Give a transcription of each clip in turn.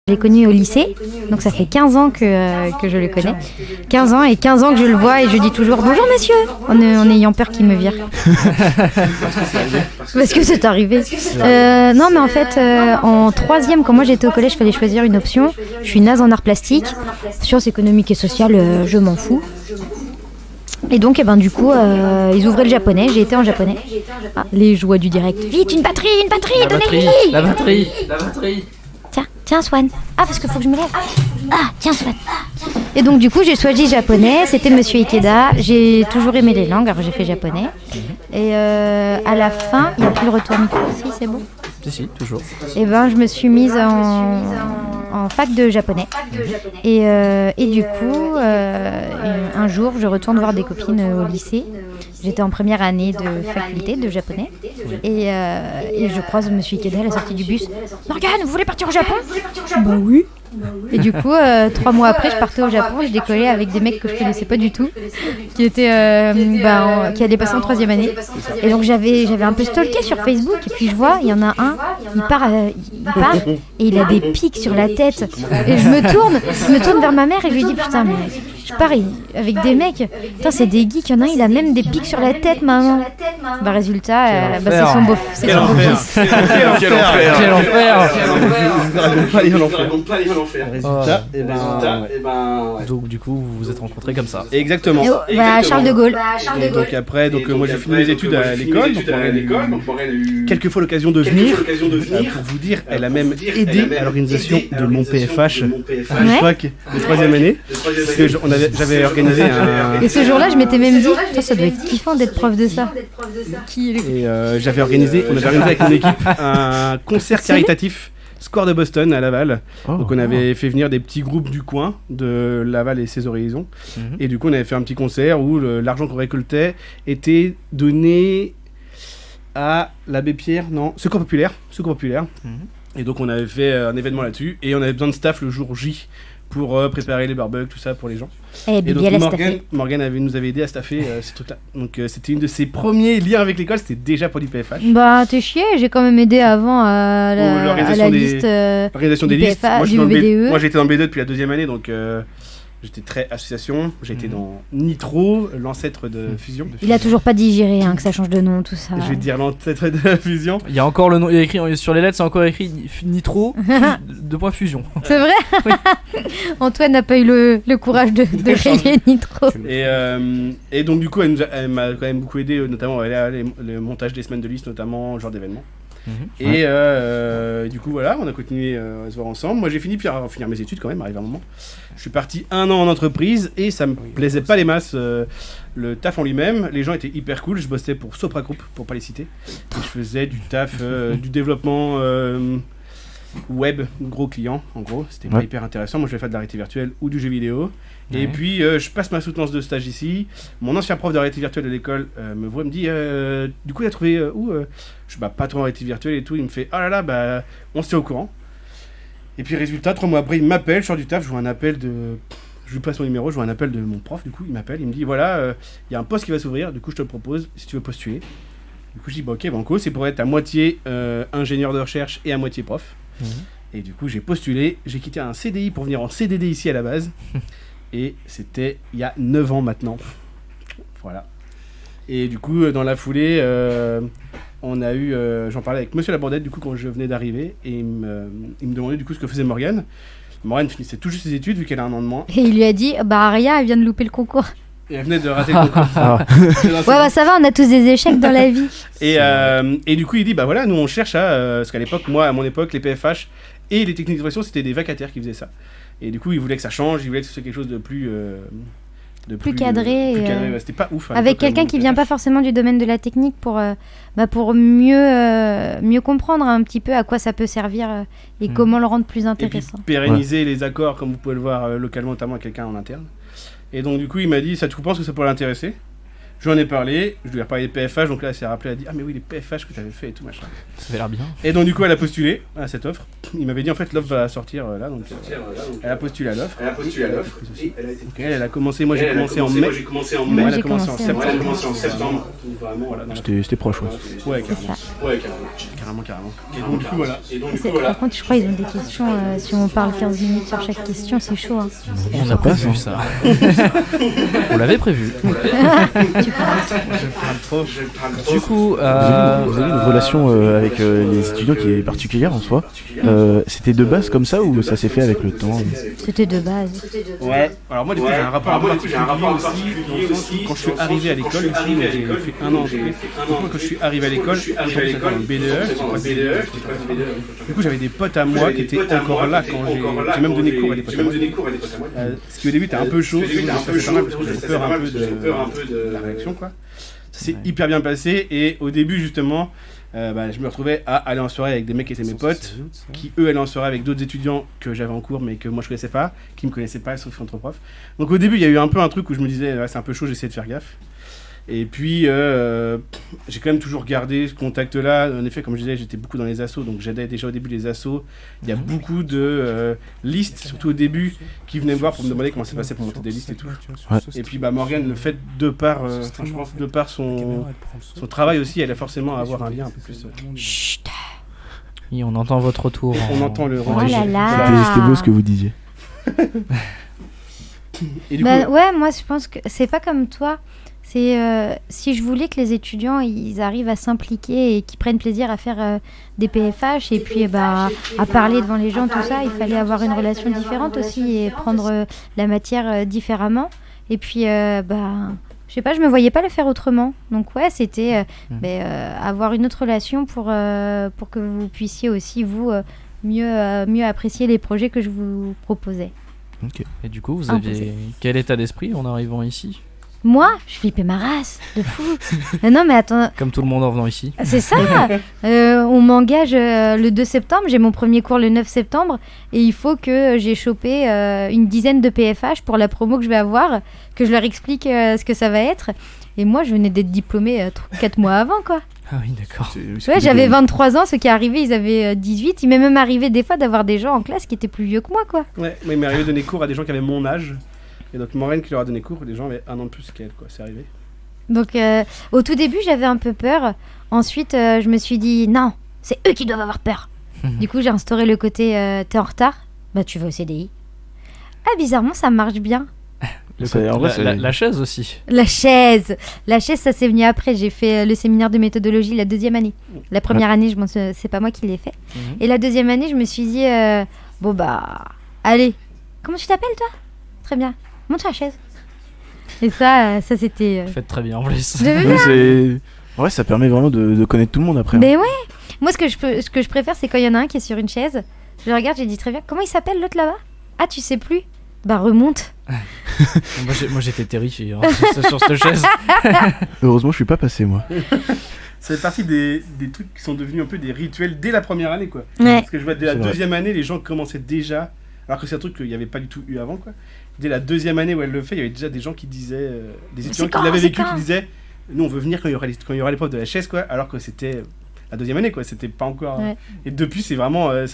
Je l'ai connu au lycée, donc ça fait 15 ans que je le connais. 15 ans et 15 ans que je le vois et je dis toujours « Bonjour monsieur !» en ayant peur qu'il me vire. Parce que c'est arrivé. Non mais en fait, en 3e, quand moi j'étais au collège, il fallait choisir une option. Je suis naze en arts plastiques. Sciences économiques et sociales, je m'en fous. Et donc, du coup, ils ouvraient le japonais. J'ai été en japonais. Ah, les joies du direct. Vite, une batterie, donnez-lui. La batterie. Tiens, Swan. Ah, parce qu'il faut que je me lève. Ah, tiens, Swan. Et donc, du coup, j'ai choisi japonais. C'était Monsieur Ikeda. J'ai toujours aimé les langues, alors j'ai fait japonais. Et à la fin, il n'y a plus le retour micro. Si, c'est bon. Si, toujours. Et je me suis mise en fac de japonais. Et du coup, un jour, je retourne voir des copines au lycée. J'étais en première année de faculté de japonais. Et je croise Monsieur Ikeda à la sortie du bus. « Morgane, vous voulez partir au Japon ?» Bah oui. Et du coup, 3 mois après, je partais au Japon et je décollais avec des mecs que je connaissais pas du tout, qui étaient, qui allaient passer en 3e année. Et donc j'avais un peu stalké sur Facebook et puis je vois, il y en a un, il part et il a des pics sur la tête. Et je me tourne vers ma mère et je lui dis putain mais je pars avec des mecs, putain c'est des geeks, il y en a un, il a même des pics sur la tête maman. Résultat, c'est son beau-fils. Quel enfer. Résultat, Donc du coup vous vous êtes rencontrés comme ça. Exactement. Charles de Gaulle. Et donc après, moi j'ai fini mes études à l'école. Donc Morgane a eu quelques fois l'occasion de venir. Pour vous dire, elle a même aidé à l'organisation de mon PFH à l'époque de 3e année. Parce que j'avais organisé un. Et ce jour-là, je m'étais même dit, ça doit être kiffant d'être prof de ça. Et on avait organisé avec mon équipe un concert caritatif. Score de Boston à Laval. Donc on avait fait venir des petits groupes du coin de Laval et ses horizons. Et du coup on avait fait un petit concert où l'argent qu'on récoltait était donné à l'abbé Pierre, Secours Populaire. Et donc on avait fait un événement là-dessus et on avait besoin de staff le jour J pour préparer les barbecues, tout ça pour les gens. Et donc Morgane nous avait aidé à staffer ces trucs-là. Donc c'était une de ses premiers liens avec l'école, c'était déjà pour l'IPFH. Bah t'es chier, j'ai quand même aidé avant à la liste. L'organisation des listes. Moi j'étais dans le B2 depuis la 2e année, donc j'étais très association. J'ai été dans Nitro, l'ancêtre de Fusion. Il a toujours pas digéré que ça change de nom, tout ça. Je vais te dire l'ancêtre de Fusion. Il y a encore le nom, il y a écrit sur les lettres, c'est encore écrit Nitro de Fusion. C'est vrai. Oui. Antoine n'a pas eu le courage de créer Nitro. Et donc du coup elle m'a quand même beaucoup aidé, notamment le montage des semaines de liste, notamment ce genre d'événements. Et du coup voilà, on a continué à se voir ensemble. Moi j'ai fini par finir mes études quand même, arrivé un moment. Je suis parti 1 an en entreprise et ça me plaisait pas les masses. Le taf en lui-même, les gens étaient hyper cool. Je bossais pour Sopra Group, pour pas les citer. Et je faisais du taf, du développement web, gros client en gros. C'était pas hyper intéressant. Moi je vais faire de la réalité virtuelle ou du jeu vidéo. Et puis je passe ma soutenance de stage ici. Mon ancien prof de réalité virtuelle de l'école me voit, me dit du coup il a trouvé où je suis pas trop en réalité virtuelle et tout. Il me fait oh là là, on se tient au courant. Et puis résultat, 3 mois après il m'appelle, je sors du taf, je vois un appel je lui passe mon numéro, je vois un appel de mon prof, du coup il m'appelle, il me dit voilà, il y a un poste qui va s'ouvrir, du coup je te le propose si tu veux postuler. Du coup je dis ok banco, c'est pour être à moitié ingénieur de recherche et à moitié prof. Et du coup j'ai postulé, j'ai quitté un CDI pour venir en CDD ici à la base. Et c'était il y a 9 ans maintenant. Voilà. Et du coup, dans la foulée, on a eu... j'en parlais avec Monsieur Labordette, du coup, quand je venais d'arriver. Et il me demandait, du coup, ce que faisait Morgane. Morgane finissait tout juste ses études, vu qu'elle a 1 an de moins. Et il lui a dit, Aria, elle vient de louper le concours. Et elle venait de rater le concours. Ça va, on a tous des échecs dans la vie. Et du coup, il dit, voilà, nous, on cherche parce qu'à l'époque, à mon époque, les PFH et les techniques d'expression, c'était des vacataires qui faisaient ça. Et du coup, il voulait que ça change, il voulait que ce soit quelque chose de plus cadré. C'était pas ouf. Avec quelqu'un qui vient pas forcément du domaine de la technique pour mieux comprendre un petit peu à quoi ça peut servir et comment le rendre plus intéressant. Et puis pérenniser les accords, comme vous pouvez le voir localement, notamment à quelqu'un en interne. Et donc, du coup, il m'a dit, tu penses que ça pourrait l'intéresser ? J'en ai parlé, je lui ai reparlé des PFH, donc là elle s'est rappelée, elle a dit ah mais oui les PFH que tu avais fait et tout machin. Ça avait l'air bien. Et donc du coup elle a postulé à cette offre. Il m'avait dit en fait l'offre va sortir là, donc elle a postulé à l'offre. Elle a commencé, moi j'ai commencé en mai. Elle a commencé en septembre. C'était proche, ouais. Ouais, carrément. Ouais, carrément. Et donc, du coup, voilà. Par contre, je crois qu'ils ont des questions. Si on parle 15 minutes sur chaque question, c'est chaud. Hein. On n'a pas vu ça. On l'avait prévu. Du coup, Vous avez une relation avec les étudiants qui est particulière en soi. C'était de base comme ça ou ça s'est fait avec le temps? C'était de base. Ouais. Alors moi, du coup, j'ai un rapport particulier aussi, dans le sens où quand je suis arrivé à l'école, du coup, j'ai fait un an. Donc moi, quand je suis arrivé à l'école, j'étais en BDE. Du coup, j'avais des potes à moi qui étaient encore là quand j'ai même donné cours à des potes à moi. Ce qui au début était un peu chaud, ça fait pas mal parce que j'avais peur un peu de la réaction, quoi. Ça s'est hyper bien passé et au début, justement, je me retrouvais à aller en soirée avec des mecs qui étaient mes potes, qui eux allaient en soirée avec d'autres étudiants que j'avais en cours mais que moi je connaissais pas, qui me connaissaient pas sauf entre profs. Donc au début il y a eu un peu un truc où je me disais c'est un peu chaud, j'essayais de faire gaffe. Et puis j'ai quand même toujours gardé ce contact là. En effet, comme je disais, j'étais beaucoup dans les assos, donc j'aidais déjà au début les assos. Il y a beaucoup de listes, surtout au début, qui venaient me voir pour me demander comment ça passait pour monter des listes et tout. Ouais. Et puis Morgane, le fait de par son travail aussi, elle a forcément à avoir un lien un peu plus. Chut. Et on entend votre retour. On entend le Oh là là. C'était beau ce que vous disiez. Et du coup, Ouais, moi je pense que c'est pas comme toi. C'est si je voulais que les étudiants ils arrivent à s'impliquer et qu'ils prennent plaisir à faire des PFH et puis à parler devant les gens, tout ça, il fallait avoir une relation différente aussi et prendre la matière différemment. Et puis je sais pas, je me voyais pas le faire autrement. Donc ouais, c'était avoir une autre relation pour que vous puissiez aussi vous mieux apprécier les projets que je vous proposais. Ok. Et du coup, vous aviez quel état d'esprit en arrivant ici? Moi, je flippais ma race, de fou. Non mais attends, Comme tout le monde en venant ici. c'est ça. On m'engage le 2 septembre, j'ai mon premier cours le 9 septembre et il faut que j'ai chopé une dizaine de PFH pour la promo que je vais avoir, que je leur explique ce que ça va être. Et moi, je venais d'être diplômée 4 mois avant, quoi. Ah oui, d'accord. Ouais, j'avais 23 ans, ceux qui arrivaient, ils avaient 18. Il m'est même arrivé des fois d'avoir des gens en classe qui étaient plus vieux que moi, quoi. ouais, moi, il m'est arrivé de donner cours à des gens qui avaient mon âge. Et donc Morgane qui leur a donné cours, les gens avaient un an de plus qu'elle, quoi. C'est arrivé. Donc au tout début, j'avais un peu peur. Ensuite, je me suis dit, non, c'est eux qui doivent avoir peur. Du coup, j'ai instauré le côté, t'es en retard, tu vas au CDI. Ah, bizarrement, ça marche bien. La chaise aussi. La chaise, ça c'est venu après. J'ai fait le séminaire de méthodologie la 2e année. La première année, c'est pas moi qui l'ai fait. Et la 2e année, je me suis dit, allez, comment tu t'appelles toi? Très bien, monte sur la chaise. Et ça c'était... Vous faites très bien en plus. Ouais, ça permet vraiment de connaître tout le monde après. Mais ouais, moi ce que je préfère, c'est quand il y en a un qui est sur une chaise. Je regarde, j'ai dit très bien, comment il s'appelle l'autre là-bas? Ah, tu sais plus? Remonte. Moi j'étais terrifié sur cette chaise. Heureusement, je suis pas passé moi. Ça fait partie des trucs qui sont devenus un peu des rituels dès la première année, quoi. Ouais. Parce que je vois dès la 2e année, les gens commençaient déjà, alors que c'est un truc qu'il n'y avait pas du tout eu avant, quoi. Dès la 2e année où elle le fait, il y avait déjà des gens qui disaient, des étudiants qui l'avaient vécu, qui disaient, nous on veut venir quand il y aura l'épreuve de la chaise, quoi, alors que c'était la 2e année, quoi, c'était pas encore... Ouais. Et depuis, c'est vraiment... le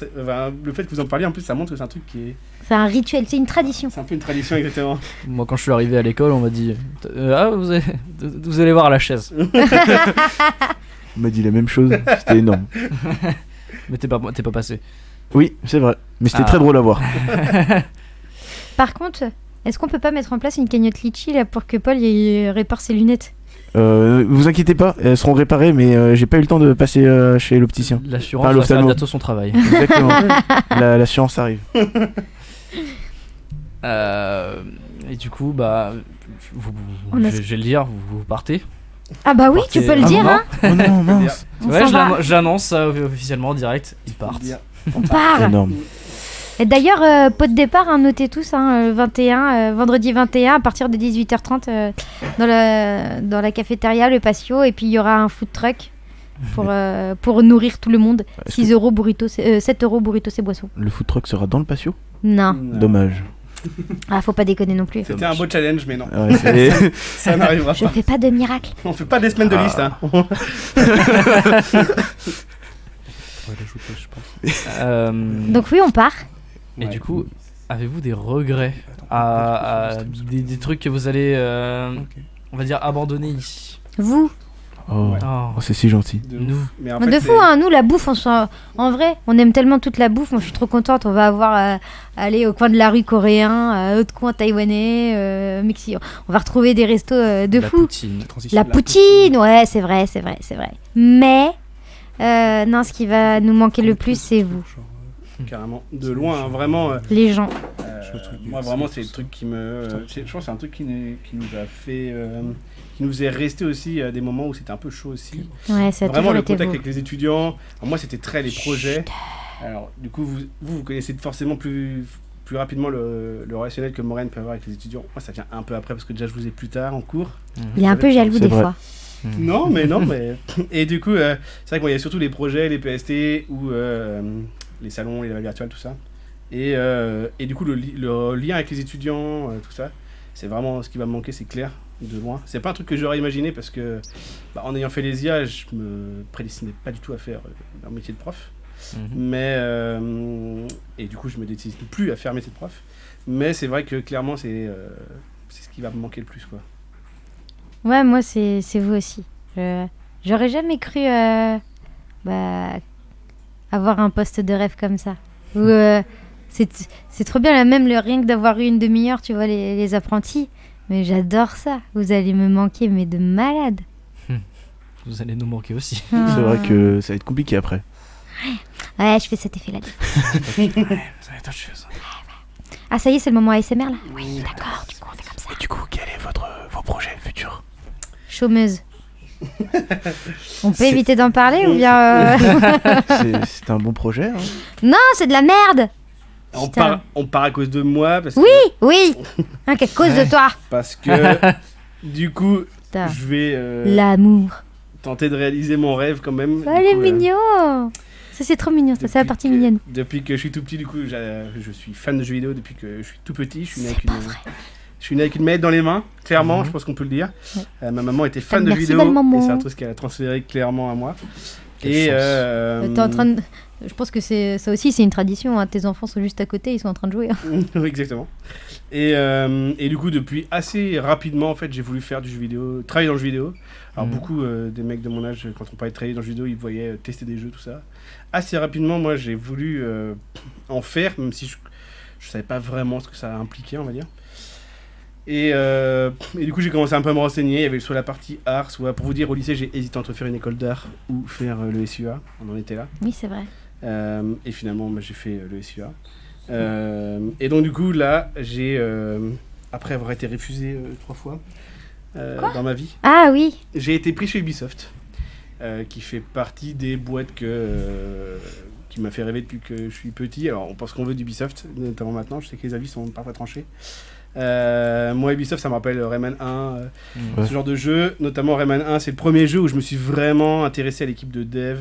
fait que vous en parliez, en plus, ça montre que c'est un truc qui est... C'est un rituel, c'est une tradition. C'est un peu une tradition, exactement. Moi quand je suis arrivé à l'école, on m'a dit vous allez voir la chaise. On m'a dit la même chose, c'était énorme. Mais t'es pas passé. Oui, c'est vrai, mais c'était très drôle à voir. Par contre, est-ce qu'on peut pas mettre en place une cagnotte litchi là pour que Paul il répare ses lunettes? Vous inquiétez pas, elles seront réparées, mais j'ai pas eu le temps de passer chez l'opticien. L'assurance va faire bientôt son travail. Exactement. L'assurance arrive. Et du coup, je vais le dire, vous partez. Ah bah oui, tu peux le dire, hein. Oh non, mince. Ouais, j'annonce ça officiellement en direct, ils partent. On part. Énorme. Et d'ailleurs, pot de départ, hein, notez tous, vendredi 21 à partir de 18h30 dans la cafétéria, le patio, et puis il y aura un food truck pour nourrir tout le monde. 6 euros burritos, 7 euros burritos et boissons. Le food truck sera dans le patio? Non. Dommage. Ah, faut pas déconner non plus. C'était un beau challenge, mais non. Ouais, ça n'arrivera pas. Je fais pas de miracle. On fait pas des semaines de liste, hein. Donc oui, on part. Et du coup, avez-vous des regrets des trucs que vous allez, on va dire, abandonner ici? Vous? Oh, Ouais. oh, c'est si gentil. De Nous. ouf. Mais en De fait, fou, hein, nous la bouffe, en vrai, on aime tellement toute la bouffe. Moi, je suis trop contente. On va avoir aller au coin de la rue coréen, à l'autre coin taïwanais, mexicain. On va retrouver des restos de La fou. poutine. La poutine, ouais, c'est vrai. Mais non, ce qui va nous manquer le plus, c'est vous, carrément. De loin, hein, vraiment. les gens. Moi, vraiment, c'est le truc qui me. Je pense que c'est un truc qui nous a fait. Qui nous est resté aussi à des moments où c'était un peu chaud aussi. Ouais, ça a Vraiment, toujours le été contact vous. avec les étudiants. Alors, moi, c'était très les projets. Alors, du coup, vous connaissez forcément plus rapidement le relationnel que Morane peut avoir avec les étudiants. Moi, ça vient un peu après parce que déjà, je vous ai plus tard en cours. Il est un peu jaloux C'est des vrai. fois. Non, mais. Et du coup, c'est vrai qu'il y a surtout les projets, les PST ou les salons, les labels virtuels, tout ça. Et du coup, le lien avec les étudiants, tout ça, c'est vraiment ce qui va me manquer, c'est clair, de loin. C'est pas un truc que j'aurais imaginé parce que, en ayant fait les IA, je me prédestinais pas du tout à faire un métier de prof. Mais et du coup, je me destine plus à faire métier de prof. Mais c'est vrai que clairement, c'est ce qui va me manquer le plus, quoi. Ouais, moi, c'est vous aussi. J'aurais jamais cru avoir un poste de rêve comme ça. Où, c'est trop bien, là, même rien que d'avoir eu une demi-heure, tu vois, les apprentis. Mais j'adore ça. Vous allez me manquer, mais de malade. Vous allez nous manquer aussi. C'est vrai que ça va être compliqué après. Ouais, je fais cet effet-là. Ouais, ça va être autre chose. Ah, ça y est, c'est le moment ASMR, là. Oui, d'accord, du coup, on fait comme ça. Et du coup, quel est vos projets futurs? Chômeuse. On peut éviter d'en parler ou bien... C'est un bon projet. Hein. Non, c'est de la merde. On part à cause de moi parce Oui. Hein, qu'à cause de toi. parce que du coup, Putain. je vais L'amour. tenter de réaliser mon rêve quand même. Oh, il est mignon. Ça, c'est trop mignon. Ça, c'est la partie mignonne. Depuis que je suis tout petit, du coup, je suis fan de jeux vidéo depuis que je suis tout petit. Je suis né avec une manette dans les mains, clairement, je pense qu'on peut le dire. Ouais. Ma maman était fan de Merci, jeux vidéo belle maman. et c'est un truc qu'elle a transféré clairement à moi. Quelle Et chance. T'es en train de... Je pense que ça aussi, c'est une tradition. Hein. Tes enfants sont juste à côté, ils sont en train de jouer. Hein. Oui, exactement. Et du coup, depuis assez rapidement, en fait, j'ai voulu faire du jeu vidéo, travailler dans le jeu vidéo. Alors, beaucoup des mecs de mon âge, quand on parlait de travailler dans le jeu vidéo, ils voyaient tester des jeux, tout ça. Assez rapidement, moi, j'ai voulu en faire, même si je savais pas vraiment ce que ça impliquait, on va dire. Et du coup, j'ai commencé un peu à me renseigner. Il y avait soit la partie art, soit pour vous dire, au lycée, j'ai hésité entre faire une école d'art ou faire le SUA. On en était là. Oui, c'est vrai. Et finalement, j'ai fait le SUA. Et donc, du coup, là, j'ai, après avoir été refusé 3 fois dans ma vie, Ah oui. j'ai été pris chez Ubisoft, qui fait partie des boîtes qui m'a fait rêver depuis que je suis petit. Alors, on pense qu'on veut d'Ubisoft, notamment maintenant. Je sais que les avis sont parfois tranchés. Moi, Ubisoft, ça me rappelle Rayman 1, ce genre de jeu. Notamment Rayman 1, c'est le premier jeu où je me suis vraiment intéressé à l'équipe de dev.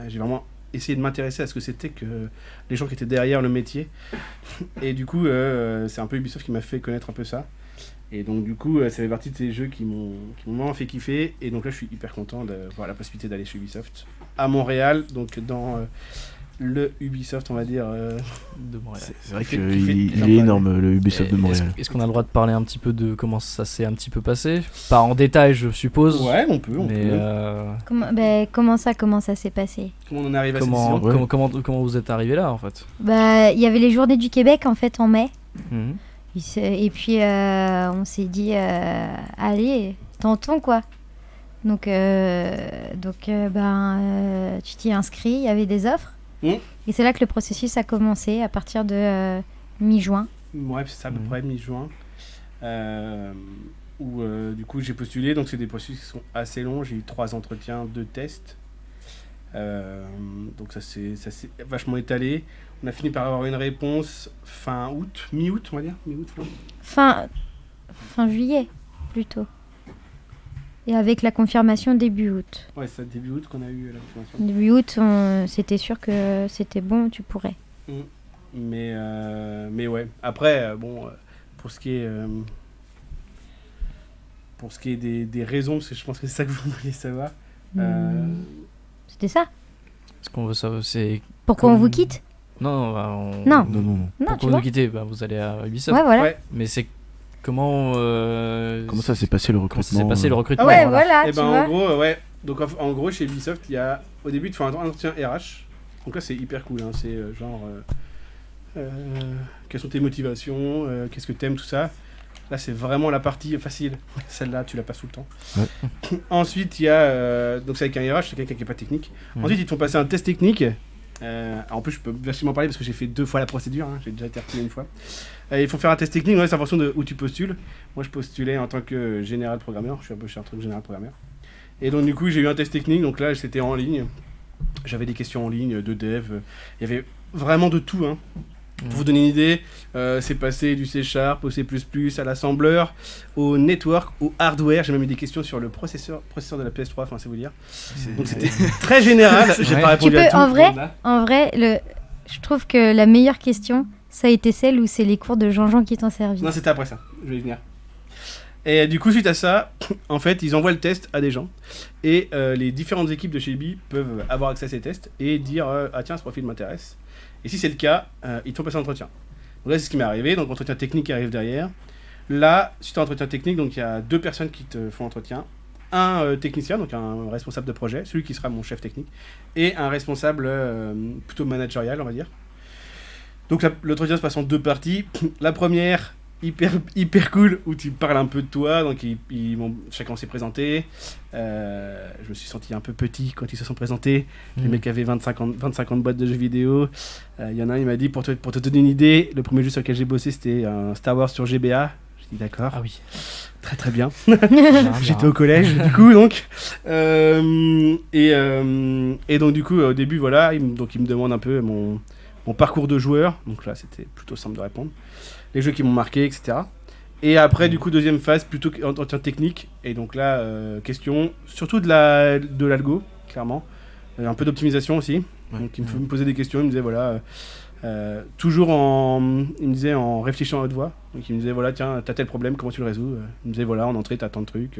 J'ai vraiment essayé de m'intéresser à ce que c'était que les gens qui étaient derrière le métier. Et du coup, c'est un peu Ubisoft qui m'a fait connaître un peu ça. Et donc, du coup, ça fait partie de ces jeux qui m'ont vraiment fait kiffer. Et donc là, je suis hyper content d'avoir la possibilité d'aller chez Ubisoft à Montréal, donc dans le Ubisoft, on va dire. De Montréal. C'est vrai Qui qu'il fait est énorme, le Ubisoft de Montréal. Est-ce qu'on a le droit de parler un petit peu de comment ça s'est un petit peu passé? Pas en détail, je suppose. Ouais, on peut. Mais Comment ça s'est passé? Comment on en arrive à cette décision? comment vous êtes arrivé là en fait? Il y avait les Journées du Québec en fait en mai. Mhm. Et puis on s'est dit allez, tentons quoi. Donc tu t'y inscris, il y avait des offres. Et c'est là que le processus a commencé à partir de mi-juin. Ouais, c'est ça, à peu près mi-juin. Où du coup j'ai postulé, donc c'est des processus qui sont assez longs. J'ai eu 3 entretiens, 2 tests. Donc ça s'est vachement étalé. On a fini par avoir une réponse fin août, mi-août on va dire, mi-août. Fin juillet plutôt. Et avec la confirmation début août. Ouais, c'est début août qu'on a eu la confirmation. Début août, c'était sûr que c'était bon, tu pourrais. Mais ouais, après, pour ce qui est des raisons, parce que je pense que c'est ça que vous voulez savoir. C'était ça. Ce qu'on veut savoir, c'est... Pourquoi on vous quitte? Non. Non. Non. Pour tu nous vois. quitter, vous allez à Ubisoft. Ouais, voilà. Ouais. Mais c'est comment Comment ça s'est passé le recrutement? Comment ça s'est passé le recrutement? Ouais, voilà, Et tu ben vois. en gros, Donc en gros, chez Ubisoft, il y a au début, tu fais un entretien RH. Donc là, c'est hyper cool. Hein. C'est quelles sont tes motivations, qu'est-ce que t'aimes, tout ça. Là, c'est vraiment la partie facile. Celle-là, tu la passes tout le temps. Ouais. Ensuite, il y a... donc c'est avec un RH, c'est quelqu'un qui n'est pas technique. Ensuite, ils te font passer un test technique. En plus, je peux vachement parler parce que j'ai fait 2 fois la procédure. Hein. J'ai déjà été retenu 1 fois. Il faut faire un test technique, c'est en fonction de où tu postules. Moi, je postulais en tant que général programmeur. Je suis un peu chez un truc général programmeur. Et donc, du coup, j'ai eu un test technique. Donc là, c'était en ligne. J'avais des questions en ligne de dev. Il y avait vraiment de tout. Hein. Pour vous donner une idée, c'est passé du C# au C++, à l'assembleur, au network, au hardware. J'ai même eu des questions sur le processeur de la PS3, enfin c'est vous dire. Donc c'était très général. J'ai pas répondu à tout. En vrai, je trouve que la meilleure question, ça a été celle où c'est les cours de Jean-Jean qui t'ont servi. Non, c'était après ça. Je vais y venir. Et du coup, suite à ça, en fait, ils envoient le test à des gens. Et les différentes équipes de chez Ubi peuvent avoir accès à ces tests et dire ah tiens, ce profil m'intéresse. Et si c'est le cas, ils te font passer un entretien. Donc là, c'est ce qui m'est arrivé. Donc, entretien technique qui arrive derrière. Là, suite à l'entretien technique, donc il y a 2 personnes qui te font l'entretien. Un technicien, donc un responsable de projet, celui qui sera mon chef technique. Et un responsable plutôt managérial, on va dire. Donc l'entretien se passe en 2 parties. La première, hyper cool, où tu parles un peu de toi. Donc chacun s'est présenté. Je me suis senti un peu petit quand ils se sont présentés. Les mecs avaient 25 ans de boîtes de jeux vidéo. Il y en a un, il m'a dit, pour te donner une idée, le premier jeu sur lequel j'ai bossé, c'était un Star Wars sur GBA. J'ai dit d'accord. Ah oui. Très très bien. J'étais au collège du coup donc. Et donc du coup au début voilà, il me demande un peu mon parcours de joueur. Donc là c'était plutôt simple de répondre. Les jeux qui m'ont marqué, etc. Et après, du coup, deuxième phase, plutôt entretien technique. Et donc là, question, surtout de l'algo, clairement. Un peu d'optimisation aussi. Ouais. Donc il me posait des questions, il me disait, voilà, toujours il me disait en réfléchissant à haute voix. Donc il me disait, voilà, tiens, t'as tel problème, comment tu le résous? Il me disait, voilà, en entrée, t'as tant de trucs,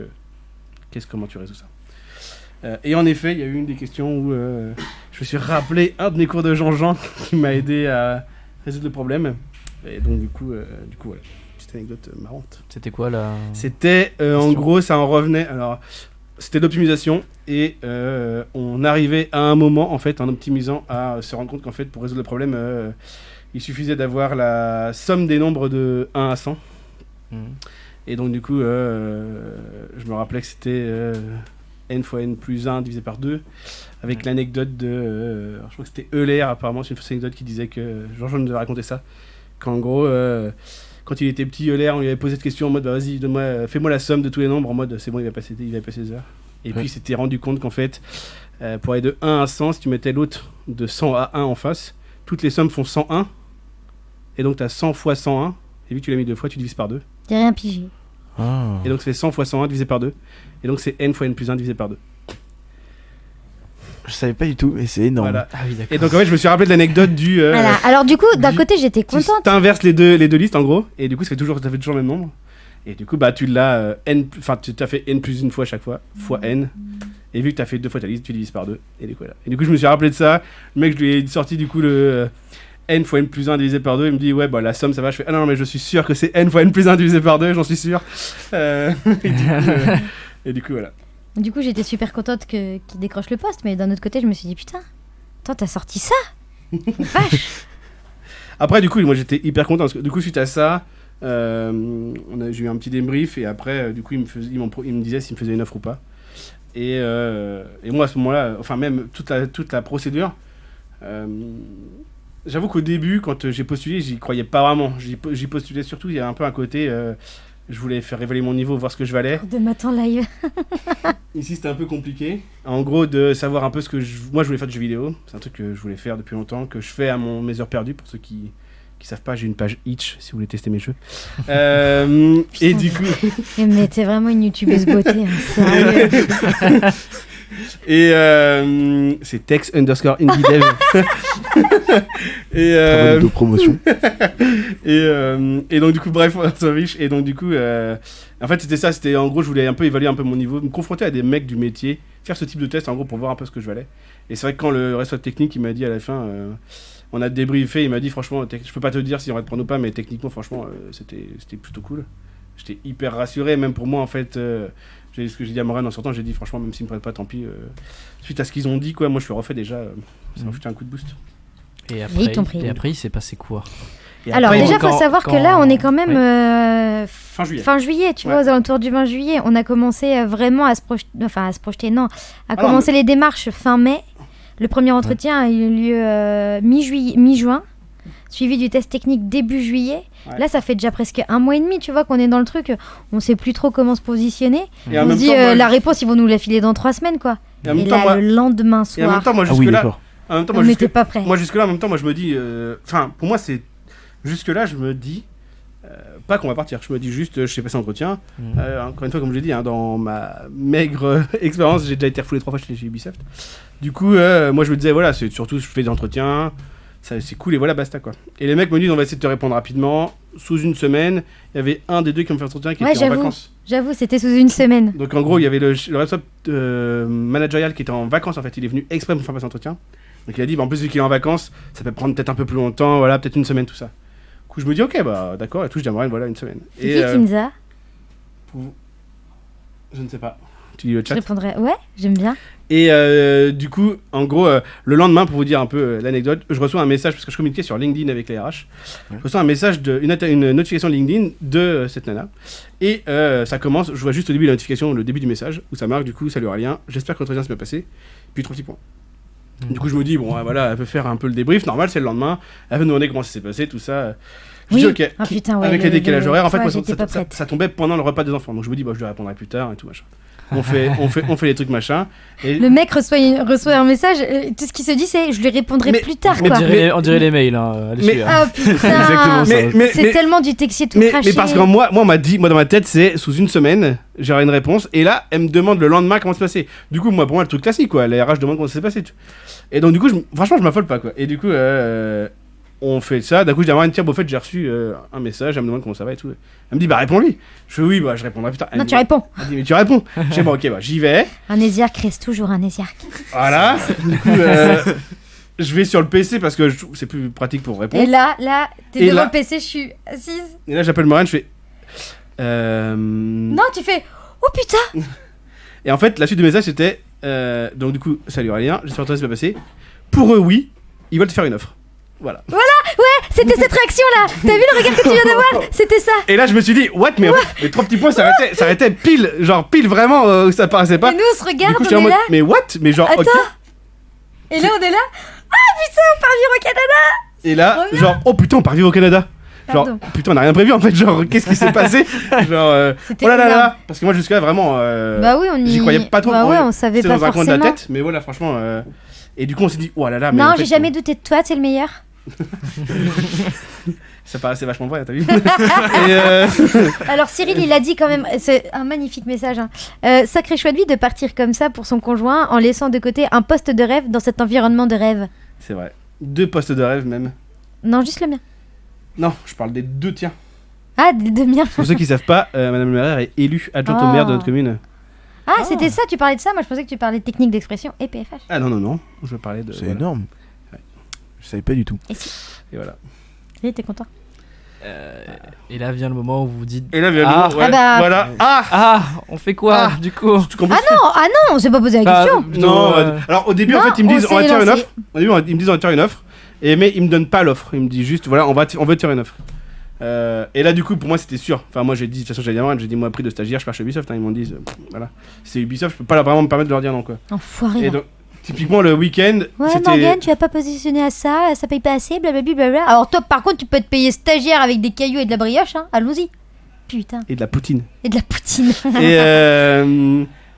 comment tu résous ça? Et en effet, il y a eu une des questions où je me suis rappelé un de mes cours de Jean-Jean qui m'a aidé à résoudre le problème. Et donc du coup voilà, petite anecdote marrante. C'était quoi là? C'était en gros ça en revenait. Alors c'était l'optimisation et on arrivait à un moment en fait en optimisant à se rendre compte qu'en fait pour résoudre le problème il suffisait d'avoir la somme des nombres de 1 à 100. Et donc du coup je me rappelais que c'était n fois n plus 1 divisé par 2 avec l'anecdote de je crois que c'était Euler apparemment, c'est une fausse anecdote qui disait que Jean-Jean nous avait raconté ça. Qu'en gros, quand il était petit, Euler, on lui avait posé cette question en mode bah, vas-y, fais-moi la somme de tous les nombres, en mode c'est bon, il va passer des heures. Et puis il s'était rendu compte qu'en fait, pour aller de 1 à 100, si tu mettais l'autre de 100 à 1 en face, toutes les sommes font 101. Et donc tu as 100 fois 101. Et vu que tu l'as mis 2 fois, tu divises par 2. J'ai rien pigé. Et donc ça fait 100 fois 101 divisé par 2. Et donc c'est n fois n plus 1 divisé par 2. Je savais pas du tout, et c'est énorme. Voilà. Ah oui, et donc en fait, je me suis rappelé de l'anecdote du. Voilà. Alors du coup, d'un côté, j'étais contente. Tu inverses les deux listes en gros, et du coup, ça fait toujours le même nombre. Et du coup, bah tu l'as tu as fait n plus une fois chaque fois, fois n. Et vu que tu as fait 2 fois ta liste, tu divises par 2. Et du coup, voilà. Et du coup, je me suis rappelé de ça. Le mec, je lui ai sorti du coup le n fois n plus 1 divisé par 2. Il me dit ouais, bah la somme ça va. Je fais ah non, mais je suis sûr que c'est n fois n plus 1 divisé par 2, j'en suis sûr. Et du coup, voilà. Du coup, j'étais super contente qu'il décroche le poste, mais d'un autre côté, je me suis dit putain, attends, t'as sorti ça? Vache. Après, du coup, moi j'étais hyper content parce que du coup, suite à ça, j'ai eu un petit débrief et après, du coup, il me disait s'il me faisait une offre ou pas. Et moi, à ce moment-là, enfin, même toute la procédure, j'avoue qu'au début, quand j'ai postulé, j'y croyais pas vraiment. J'y postulais surtout, il y a un peu un côté. Je voulais faire évaluer mon niveau, voir ce que je valais. De matin live. Ici, c'était un peu compliqué. En gros, de savoir un peu ce que moi, je voulais faire de jeux vidéo. C'est un truc que je voulais faire depuis longtemps, que je fais à mes heures perdues. Pour ceux qui savent pas, j'ai une page Itch, si vous voulez tester mes jeux. Et du coup... Mais t'es vraiment une youtubeuse beauté, hein, sérieux. Et c'est Tex_indie_dev. Et de promotion. Et donc du coup bref, on s'en riche. Et donc du coup en fait c'était en gros je voulais un peu évaluer un peu mon niveau, me confronter à des mecs du métier, faire ce type de test en gros pour voir un peu ce que je valais. Et c'est vrai que quand le responsable technique il m'a dit à la fin on a débriefé, il m'a dit franchement je peux pas te dire si on va te prendre ou pas, mais techniquement franchement c'était plutôt cool. J'étais hyper rassuré, même pour moi en fait Ce que j'ai dit à Morane en sortant, j'ai dit franchement, même s'ils me prennent pas, tant pis. Suite à ce qu'ils ont dit, quoi, moi je le refais déjà, ça m'a foutu un coup de boost. Et Et après, il s'est passé quoi? Et Alors après, déjà, il faut savoir que là, on est quand même fin juillet, tu vois, aux alentours du 20 juillet. On a commencé vraiment à se projeter, non, commencer les démarches fin mai. Le premier entretien a eu lieu mi-juin, suivi du test technique début juillet. Ouais. Là, ça fait déjà presque 1 mois et demi, tu vois, qu'on est dans le truc. On sait plus trop comment se positionner. Et on se dit, la réponse, ils vont nous la filer dans 3 semaines, quoi. Et là, le lendemain soir... Et en même temps, moi, jusque-là... on n'était pas prêts. Moi, jusque-là, en même temps, moi, je me dis... pour moi, c'est... Jusque-là, je me dis... pas qu'on va partir. Je me dis juste, je sais passer l'entretien. Encore une fois, comme je l'ai dit, dans ma maigre expérience, j'ai déjà été refoulé 3 fois chez Ubisoft. Du coup, moi, je me disais, voilà, c'est surtout, je fais des entretiens... c'est cool et voilà, basta quoi. Et les mecs me disent, on va essayer de te répondre rapidement. Sous une semaine, il y avait un des deux qui me fait un entretien qui était en vacances. J'avoue, c'était sous une semaine. Donc en gros, il y avait le responsable managérial qui était en vacances en fait. Il est venu exprès pour faire passer l'entretien. Donc il a dit, en plus vu qu'il est en vacances, ça peut prendre peut-être un peu plus longtemps, voilà, peut-être une semaine, tout ça. Du coup, je me dis, ok, bah d'accord, et tout, je dis à Morane, voilà, une semaine. C'est qui Kinza Je ne sais pas. Tu dis le chat. Je répondrai, ouais, j'aime bien. Et du coup, en gros, le lendemain, pour vous dire un peu l'anecdote, je reçois un message, parce que je communiquais sur LinkedIn avec les RH, je reçois un message, une notification LinkedIn de cette nana, et ça commence, je vois juste au début la notification, le début du message, où ça marque, du coup, salut Aurélien, j'espère que l'entretien s'est bien passé, puis 3 petits points. Du coup, je me dis, bon, voilà, elle veut faire un peu le débrief, normal, c'est le lendemain, elle veut me demander comment ça s'est passé, tout ça. Je dis, ok, avec les décalages horaires, en fait, ça tombait pendant le repas des enfants, donc je me dis, bah, je lui répondrai plus tard, et tout, machin. On fait les trucs machin. Et... Le mec reçoit un message, tout ce qu'il se dit c'est je lui répondrai plus tard quoi. On dirait les mails. Ah putain. Exactement ça. C'est tellement du texier tout craché. Mais parce que moi on m'a dit, moi dans ma tête c'est sous une semaine j'aurai une réponse et là elle me demande le lendemain comment ça s'est passé. Du coup moi pour moi le truc classique quoi, les RH demandent comment ça s'est passé. Et donc du coup franchement je m'affole pas quoi. Et du coup on fait ça, d'un coup je dis à Marine, tiens, au fait j'ai reçu un message, elle me demande comment ça va et tout. Elle me dit, bah réponds-lui. Je fais oui, bah je répondrai plus tard. Non, tu réponds. Elle me dit, mais tu réponds. Je dis, bon, ok, bah j'y vais. Un ésiarque reste toujours un ésiarque. Voilà. Du coup, je vais sur le PC parce que c'est plus pratique pour répondre. Et là, t'es devant le PC, je suis assise. Et là, j'appelle Marine, je fais. Non, tu fais, oh putain. Et en fait, la suite du message c'était. Donc du coup, salut Aurélien, j'espère que ça s'est passé. Pour eux, oui, ils veulent te faire une offre. Voilà, ouais, c'était cette réaction-là. T'as vu le regard que tu viens d'avoir? C'était ça. Et là, je me suis dit, what? Mais en fait, les 3 petits points s'arrêtaient pile, genre pile vraiment où ça paraissait pas. Et nous, on se regarde, du coup, on est là. Mais what? Mais genre, attends. ok. Et là, on est là. Ah putain, on part vivre au Canada. Et là, genre, oh putain, on part vivre au Canada. Genre, pardon. Putain, on n'a rien prévu en fait. Genre, qu'est-ce qui s'est passé? Genre, c'était oh là là là. Parce que moi, jusque-là, vraiment, bah oui, j'y croyais pas trop. Bah ouais, on savait pas dans un coin de la forcément. tête, mais voilà, franchement. Et du coup, on s'est dit, oh là là. Mais non, en fait, j'ai jamais douté de toi, t'es le meilleur. Ça paraissait vachement vrai, t'as vu? Alors Cyril, il a dit quand même, c'est un magnifique message, hein. Sacré choix de vie de partir comme ça pour son conjoint en laissant de côté un poste de rêve dans cet environnement de rêve. C'est vrai. 2 postes de rêve même. Non, juste le mien. Non, je parle des 2 tiens. Ah, des 2 miens. Pour ceux qui savent pas, Madame le maire est élue adjointe au maire de notre commune. Ah, c'était ça, tu parlais de ça? Moi je pensais que tu parlais de technique d'expression et PFH. Ah non, je parlais de... C'est énorme. Ouais. Je savais pas du tout. Et si. Et voilà. Et t'es content? Et là vient le moment où vous vous dites. Et là vient le moment, ouais. Ah bah... Voilà. On fait quoi du coup? Ah non, on s'est pas posé la question. Non, alors au début en fait ils me disent on va te faire une offre. Au début ils me disent on va te faire une offre. Mais ils me donnent pas l'offre. Ils me disent juste voilà on veut te faire une offre. Et là du coup pour moi c'était sûr. Enfin moi j'ai dit de toute façon j'ai dit moi prix de stagiaire je pars chez Ubisoft. Ils m'ont dit voilà c'est Ubisoft je peux pas vraiment me permettre de leur dire non quoi. Enfoiré. Et donc typiquement le week-end c'était... Morgane tu vas pas positionner à ça paye pas assez blablabla. Alors toi par contre tu peux te payer stagiaire avec des cailloux et de la brioche hein. Allons-y. Putain. Et de la poutine.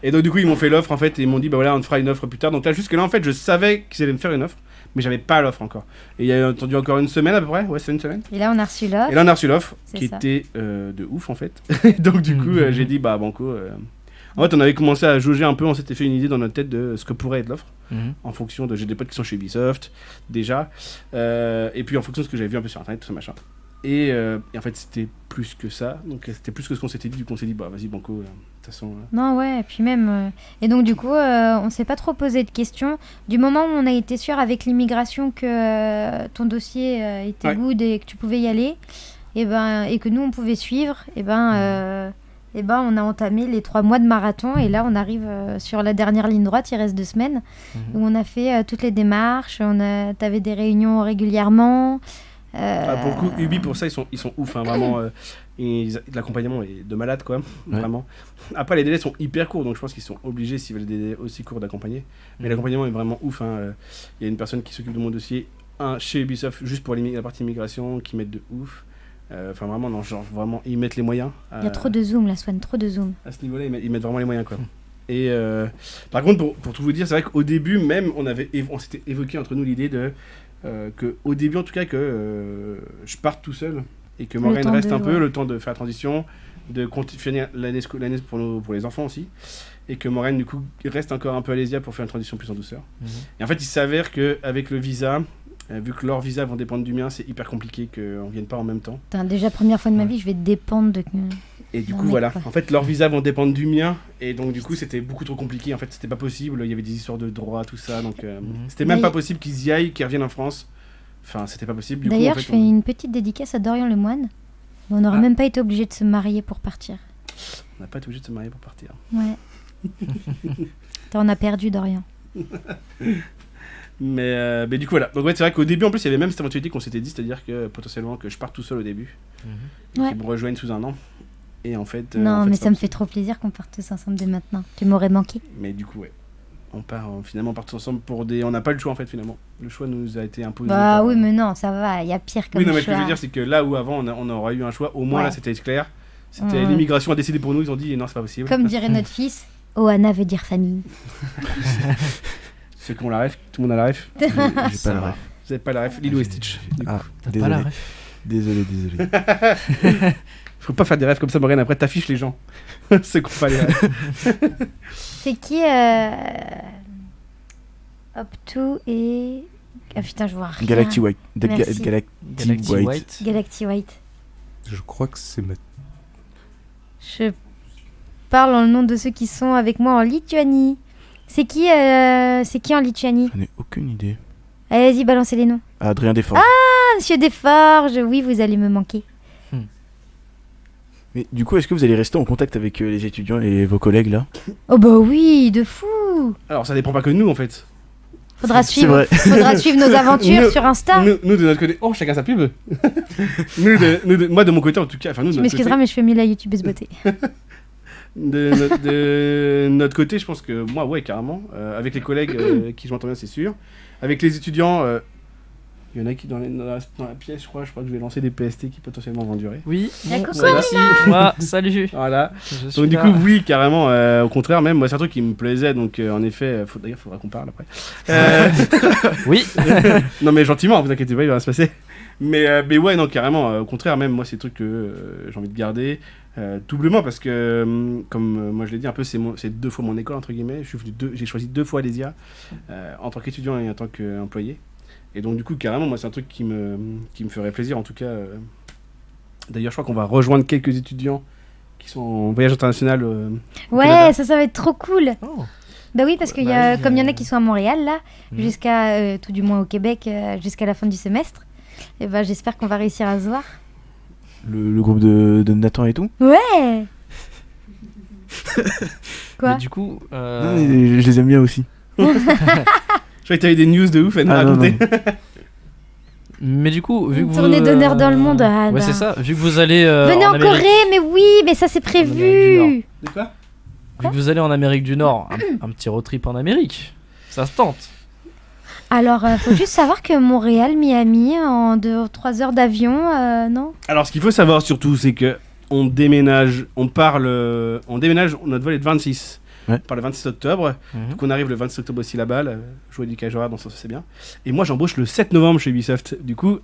Et donc du coup ils m'ont fait l'offre en fait et ils m'ont dit bah voilà on te fera une offre plus tard. Donc là jusque là en fait je savais qu'ils allaient me faire une offre. Mais j'avais pas l'offre encore. Et il y a entendu encore une semaine à peu près. Ouais, c'est une semaine. Et là, on a reçu l'offre. Qui était de ouf en fait. Donc du coup, j'ai dit bah banco. En fait, on avait commencé à jauger un peu. On s'était fait une idée dans notre tête de ce que pourrait être l'offre. En fonction de... J'ai des potes qui sont chez Ubisoft déjà. Et puis en fonction de ce que j'avais vu un peu sur internet, tout ça machin. Et en fait, c'était plus que ça. Donc c'était plus que ce qu'on s'était dit. Du coup, on s'est dit bah vas-y banco. De toute façon. Non ouais. Et puis même. Et donc du coup, on s'est pas trop posé de questions. Du moment où on a été sûr avec l'immigration que ton dossier était good et que tu pouvais y aller, et que nous on pouvait suivre, Et ben, on a entamé les 3 mois de marathon et là, on arrive sur la dernière ligne droite. Il reste 2 semaines où on a fait toutes les démarches. T'avais des réunions régulièrement. Pour le coup, Ubi pour ça ils sont ouf, hein, vraiment. L'accompagnement est de malade quoi, vraiment. Après les délais sont hyper courts, donc je pense qu'ils sont obligés s'ils veulent des délais aussi courts d'accompagner. Mais l'accompagnement est vraiment ouf. Il y a une personne qui s'occupe de mon dossier, chez Ubisoft juste pour la partie immigration, qui mettent de ouf. Enfin vraiment non, genre vraiment ils mettent les moyens. Il y a trop de zoom là, Swan, trop de zoom. À ce niveau-là ils mettent vraiment les moyens quoi. Et par contre pour tout vous dire, c'est vrai qu'au début même on s'était évoqué entre nous l'idée de que au début en tout cas que je parte tout seul et que Morgane reste un peu le temps de faire la transition, de finir l'année pour les enfants aussi, et que Morgane du coup reste encore un peu à Alésia pour faire une transition plus en douceur. Et en fait il s'avère qu'avec le visa, vu que leurs visas vont dépendre du mien, c'est hyper compliqué qu'on ne vienne pas en même temps. Déjà première fois de ma vie je vais dépendre de... Et du coup voilà, en fait leurs visas vont dépendre du mien, et donc du coup c'était beaucoup trop compliqué, en fait c'était pas possible, il y avait des histoires de droits, tout ça, donc c'était même pas possible qu'ils y aillent, qu'ils reviennent en France. Enfin, c'était pas possible. D'ailleurs, je fais une petite dédicace à Dorian Lemoine. On n'aurait même pas été obligé de se marier pour partir. On n'a pas été obligé de se marier pour partir. Ouais. On a perdu Dorian. Mais du coup, voilà. Donc, ouais, c'est vrai qu'au début, en plus, il y avait même cette éventualité qu'on s'était dit, c'est-à-dire que potentiellement que je parte tout seul au début. Qu'ils me rejoignent sous un an. Et en fait. Non, mais ça me fait trop plaisir qu'on parte tous ensemble dès maintenant. Tu m'aurais manqué. Mais du coup, ouais. Finalement, on part tous ensemble pour des. On n'a pas le choix en fait, finalement. Le choix nous a été imposé. Bah oui, mais non, ça va, il y a pire comme choix. Oui, non, mais ce que je veux dire, c'est que là où avant on aurait eu un choix, au moins là c'était clair. C'était l'immigration a décidé pour nous, ils ont dit non, c'est pas possible. Comme dirait notre fils, Ohana veut dire famille. Ceux qui ont la ref, tout le monde a la ref. J'ai pas la ref. Vous avez pas la ref, Lilo et Stitch. Ah, t'as pas la ref. Désolé. Faut pas faire des rêves comme ça, Morgane, après t'affiches les gens. C'est qu'on pas les rêves. C'est qui Up to et... Ah putain, je vois rien. Galactic White. Galactic White. Je crois que c'est ma... Je parle en le nom de ceux qui sont avec moi en Lituanie. C'est qui en Lituanie? J'en ai aucune idée. Allez, vas-y, balancez les noms. Adrien Desforges. Ah, Monsieur Desforges, oui, vous allez me manquer. Mais du coup, est-ce que vous allez rester en contact avec les étudiants et vos collègues là? Oh bah oui, de fou. Alors ça dépend pas que de nous en fait. Faudra suivre nos aventures sur Insta. Nous de notre côté, chacun sa pub. Moi de mon côté en tout cas, Tu m'excuseras mais je fais mieux la youtubeuse beauté. de notre côté, je pense que moi ouais carrément, avec les collègues qui je m'entends bien c'est sûr. Avec les étudiants, il y en a qui dans la pièce, je crois que je vais lancer des PST qui potentiellement vont durer. Oui, merci. Moi, salut. Voilà. Donc du coup, oui, carrément. Au contraire, même moi, c'est un truc qui me plaisait. Donc en effet, d'ailleurs, faudra qu'on parle après. Oui. Non, mais gentiment, vous inquiétez pas, il va rien se passer. Mais ouais, non, carrément. Au contraire, même moi, c'est des trucs que j'ai envie de garder. Doublement parce que, comme moi je l'ai dit, un peu c'est 2 fois mon école entre guillemets. J'ai choisi 2 fois Alésia en tant qu'étudiant et en tant qu'employé. Et donc du coup carrément moi c'est un truc qui me ferait plaisir en tout cas. D'ailleurs je crois qu'on va rejoindre quelques étudiants qui sont en voyage international. Ouais, ça va être trop cool. Oh. Bah oui parce qu'il y a comme il y en a qui sont à Montréal là jusqu'à tout du moins au Québec jusqu'à la fin du semestre. Et bah j'espère qu'on va réussir à se voir. Le groupe de Nathan et tout. Ouais. Quoi? Mais du coup non, je les aime bien aussi. Je crois que t'avais des news de ouf à nous raconter. Mais du coup, vu que vous... Tournée d'honneur dans le monde. Ouais, c'est ça. Vu que vous allez venez en Corée, mais oui, mais ça c'est prévu. De quoi? Vu que vous allez en Amérique du Nord, un petit road trip en Amérique, ça se tente. Alors, faut juste savoir que Montréal, Miami, en 3 heures d'avion, non? Alors, ce qu'il faut savoir surtout, c'est que on déménage, notre vol est de 26. Ouais. Par le 26 octobre. Donc on arrive le 26 octobre aussi là-bas, jouer du cajora, donc ça c'est bien. Et moi j'embauche le 7 novembre chez Ubisoft. Du coup,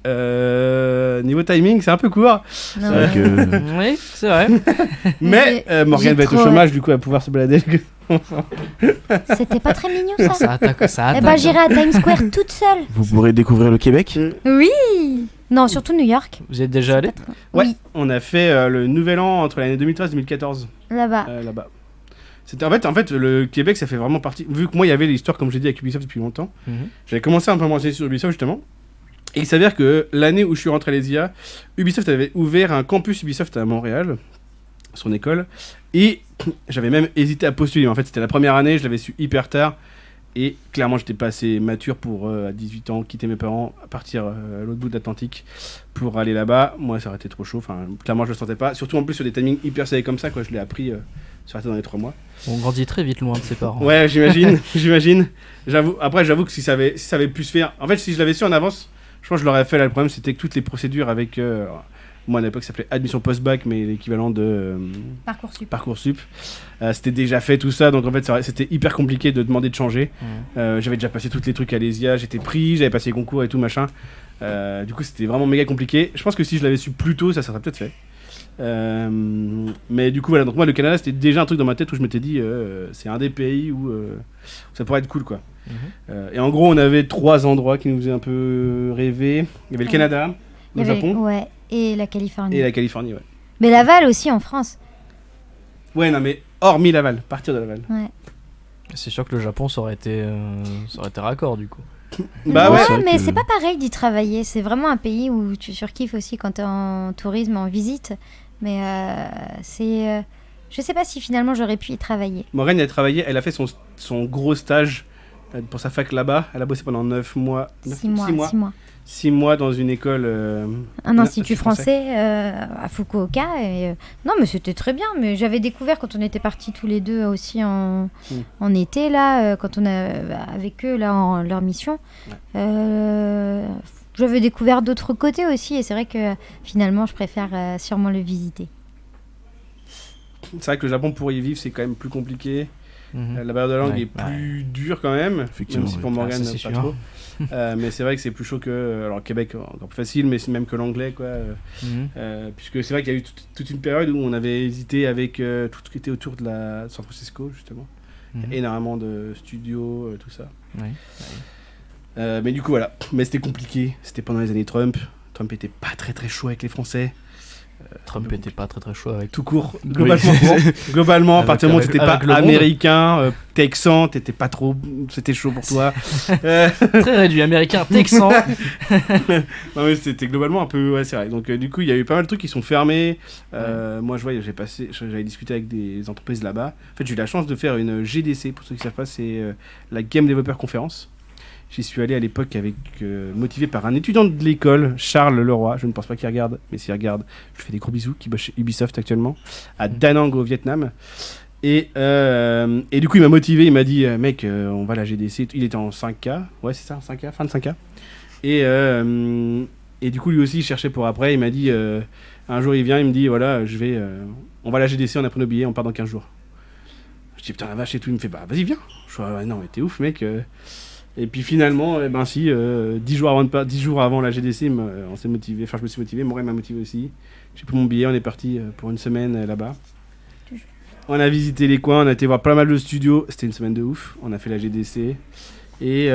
niveau timing, c'est un peu court. C'est vrai oui, c'est vrai. Mais Morgane va être au chômage, du coup, elle va pouvoir se balader. C'était pas très mignon ça. Ça attaque. Eh ben j'irai à Times Square toute seule. Vous pourrez découvrir le Québec. Oui. Non, surtout New York. Vous y êtes déjà allé? Ouais, oui. On a fait le nouvel an entre l'année 2013 et 2014. Là-bas. C'était en fait le Québec ça fait vraiment partie, vu que moi il y avait l'histoire comme j'ai dit avec Ubisoft depuis longtemps. J'avais commencé un peu à me renseigner sur Ubisoft justement et il s'avère que l'année où je suis rentré à l'Alésia, Ubisoft avait ouvert un campus Ubisoft à Montréal son école. Et j'avais même hésité à postuler. En fait, c'était la première année, je l'avais su hyper tard. Et clairement, j'étais pas assez mature pour, à 18 ans, quitter mes parents, partir à l'autre bout de l'Atlantique pour aller là-bas. Moi, ça aurait été trop chaud. Enfin, clairement, je le sentais pas. Surtout en plus sur des timings hyper serrés comme ça, quoi. Je l'ai appris ça aurait été dans les 3 mois. On grandit très vite loin de ses parents. Ouais, j'imagine. J'avoue que si ça avait pu se faire. En fait, si je l'avais su en avance, je pense que je l'aurais fait. Là, le problème, c'était que toutes les procédures avec. Moi, à l'époque, ça s'appelait admission post-bac, mais l'équivalent de Parcoursup. C'était déjà fait tout ça, donc en fait, c'était hyper compliqué de demander de changer. J'avais déjà passé tous les trucs à l'ESIA, j'étais pris, j'avais passé les concours et tout machin. Du coup, c'était vraiment méga compliqué. Je pense que si je l'avais su plus tôt, ça serait peut-être fait. Mais du coup, voilà. Donc moi, le Canada, c'était déjà un truc dans ma tête où je m'étais dit, c'est un des pays où ça pourrait être cool, quoi. Et en gros, on avait 3 endroits qui nous faisaient un peu rêver. Il y avait le Canada, le Japon. Ouais. Et la Californie. Ouais. Mais Laval aussi en France. Ouais, non, mais hormis Laval, partir de Laval. Ouais. C'est sûr que le Japon, ça aurait été raccord du coup. Bah ouais, mais c'est pas pareil d'y travailler. C'est vraiment un pays où tu surkiffes aussi quand t'es en tourisme, en visite. Mais je sais pas si finalement j'aurais pu y travailler. Maureen, elle a travaillé, elle a fait son gros stage pour sa fac là-bas. Elle a bossé pendant 9 mois. 6 mois dans une école. Un institut français à Fukuoka. Non, mais c'était très bien. Mais j'avais découvert quand on était partis tous les deux aussi en été, là, quand on avec eux, là, en leur mission. J'avais découvert d'autres côtés aussi. Et c'est vrai que finalement, je préfère sûrement le visiter. C'est vrai que le Japon, pour y vivre, c'est quand même plus compliqué. La barrière de la langue est plus dure quand même. Effectivement, même si pour Morgane, pas sûr. Trop. Mais c'est vrai que c'est plus chaud que. Alors, Québec, encore plus facile, mais c'est même que l'anglais, quoi. Puisque c'est vrai qu'il y a eu toute une période où on avait hésité avec tout ce qui était autour de la San Francisco, justement. Il y a énormément de studios, tout ça. Mais du coup, voilà. Mais c'était compliqué. C'était pendant les années Trump. Trump était pas très très chaud avec les Français. Trump était pas très très chaud avec tout court, globalement, à partir du moment où t'étais pas américain, texan, t'étais pas trop, c'était chaud pour toi. Très réduit, américain, texan. Non mais c'était globalement un peu, ouais c'est vrai. Donc du coup il y a eu pas mal de trucs qui sont fermés. Moi je vois, j'avais discuté avec des entreprises là-bas. En fait j'ai eu la chance de faire une GDC, pour ceux qui savent pas, c'est la Game Developer Conference. J'y suis allé à l'époque motivé par un étudiant de l'école, Charles Leroy, je ne pense pas qu'il regarde, mais s'il regarde, je lui fais des gros bisous, qui bosse chez Ubisoft actuellement, à Da Nang au Vietnam. Et du coup il m'a motivé, il m'a dit mec on va à la GDC, il était en 5K, ouais c'est ça, 5K, fin de 5K. Et du coup lui aussi il cherchait pour après, il m'a dit un jour il vient, il me dit voilà on va à la GDC, on a pris nos billets, on part dans 15 jours. Je dis putain la vache et tout, il me fait bah vas-y viens. Je dis non mais t'es ouf mec. Et puis finalement, 10 jours avant la GDC, on s'est motivé. Enfin, je me suis motivé, Maureen m'a motivé aussi. J'ai pris mon billet, on est parti pour une semaine là-bas. On a visité les coins, on a été voir pas mal de studios. C'était une semaine de ouf. On a fait la GDC. Et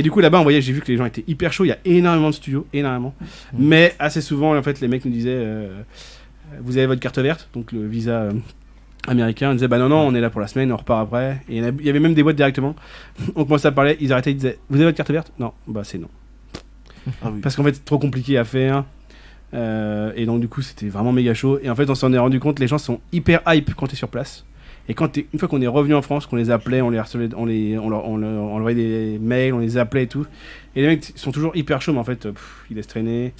du coup, là-bas, j'ai vu que les gens étaient hyper chauds. Il y a énormément de studios, énormément. Mais assez souvent, en fait, les mecs nous disaient vous avez votre carte verte, donc le visa. Américain, on disait bah non on est là pour la semaine, on repart après. Et il y avait même des boîtes directement. On commençait à parler, ils arrêtaient, ils disaient vous avez votre carte verte? Non, bah c'est non. Parce qu'en fait c'est trop compliqué à faire. Et donc du coup c'était vraiment méga chaud. Et en fait on s'en est rendu compte, les gens sont hyper hype quand t'es sur place. Et une fois qu'on est revenu en France, qu'on les appelait, on les harcelait, on leur envoyait des mails, on les appelait et tout. Et les mecs sont toujours hyper chauds, mais en fait ils laissent traîner.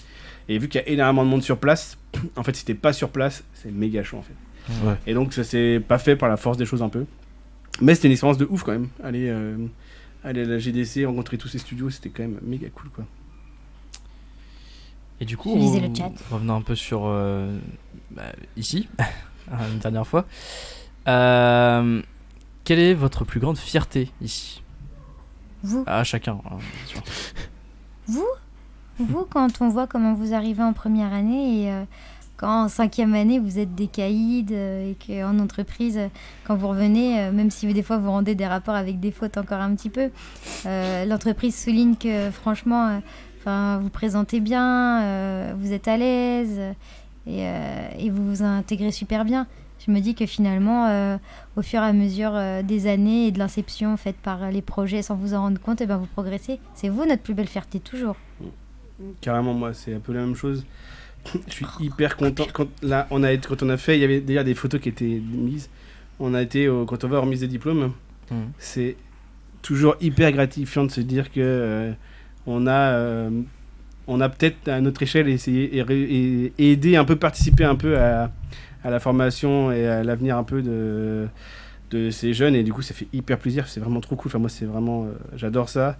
Et vu qu'il y a énormément de monde sur place, en fait si t'es pas sur place, c'est méga chaud en fait. Ouais. Et donc ça s'est pas fait par la force des choses un peu, mais c'était une expérience de ouf quand même. Aller à la GDC, rencontrer tous ces studios, c'était quand même méga cool quoi. Et du coup revenons un peu sur ici une dernière fois, quelle est votre plus grande fierté ici? Vous chacun bien sûr. Vous quand on voit comment vous arrivez en première année et quand en 5e année vous êtes des caïds et qu'en entreprise, quand vous revenez, même si des fois vous rendez des rapports avec des fautes encore un petit peu, l'entreprise souligne que franchement, vous vous présentez bien, vous êtes à l'aise et vous vous intégrez super bien. Je me dis que finalement, au fur et à mesure des années et de l'inception faite par les projets sans vous en rendre compte, vous progressez. C'est vous notre plus belle fierté toujours. Carrément, moi c'est un peu la même chose. Je suis hyper content. Quand on a fait, il y avait déjà des photos qui étaient mises. On a été, quand on va remise des diplômes, c'est toujours hyper gratifiant de se dire que on a peut-être à notre échelle essayé et aidé un peu, participer un peu à la formation et à l'avenir un peu de ces jeunes, et du coup ça fait hyper plaisir, c'est vraiment trop cool. Enfin moi c'est vraiment, j'adore ça.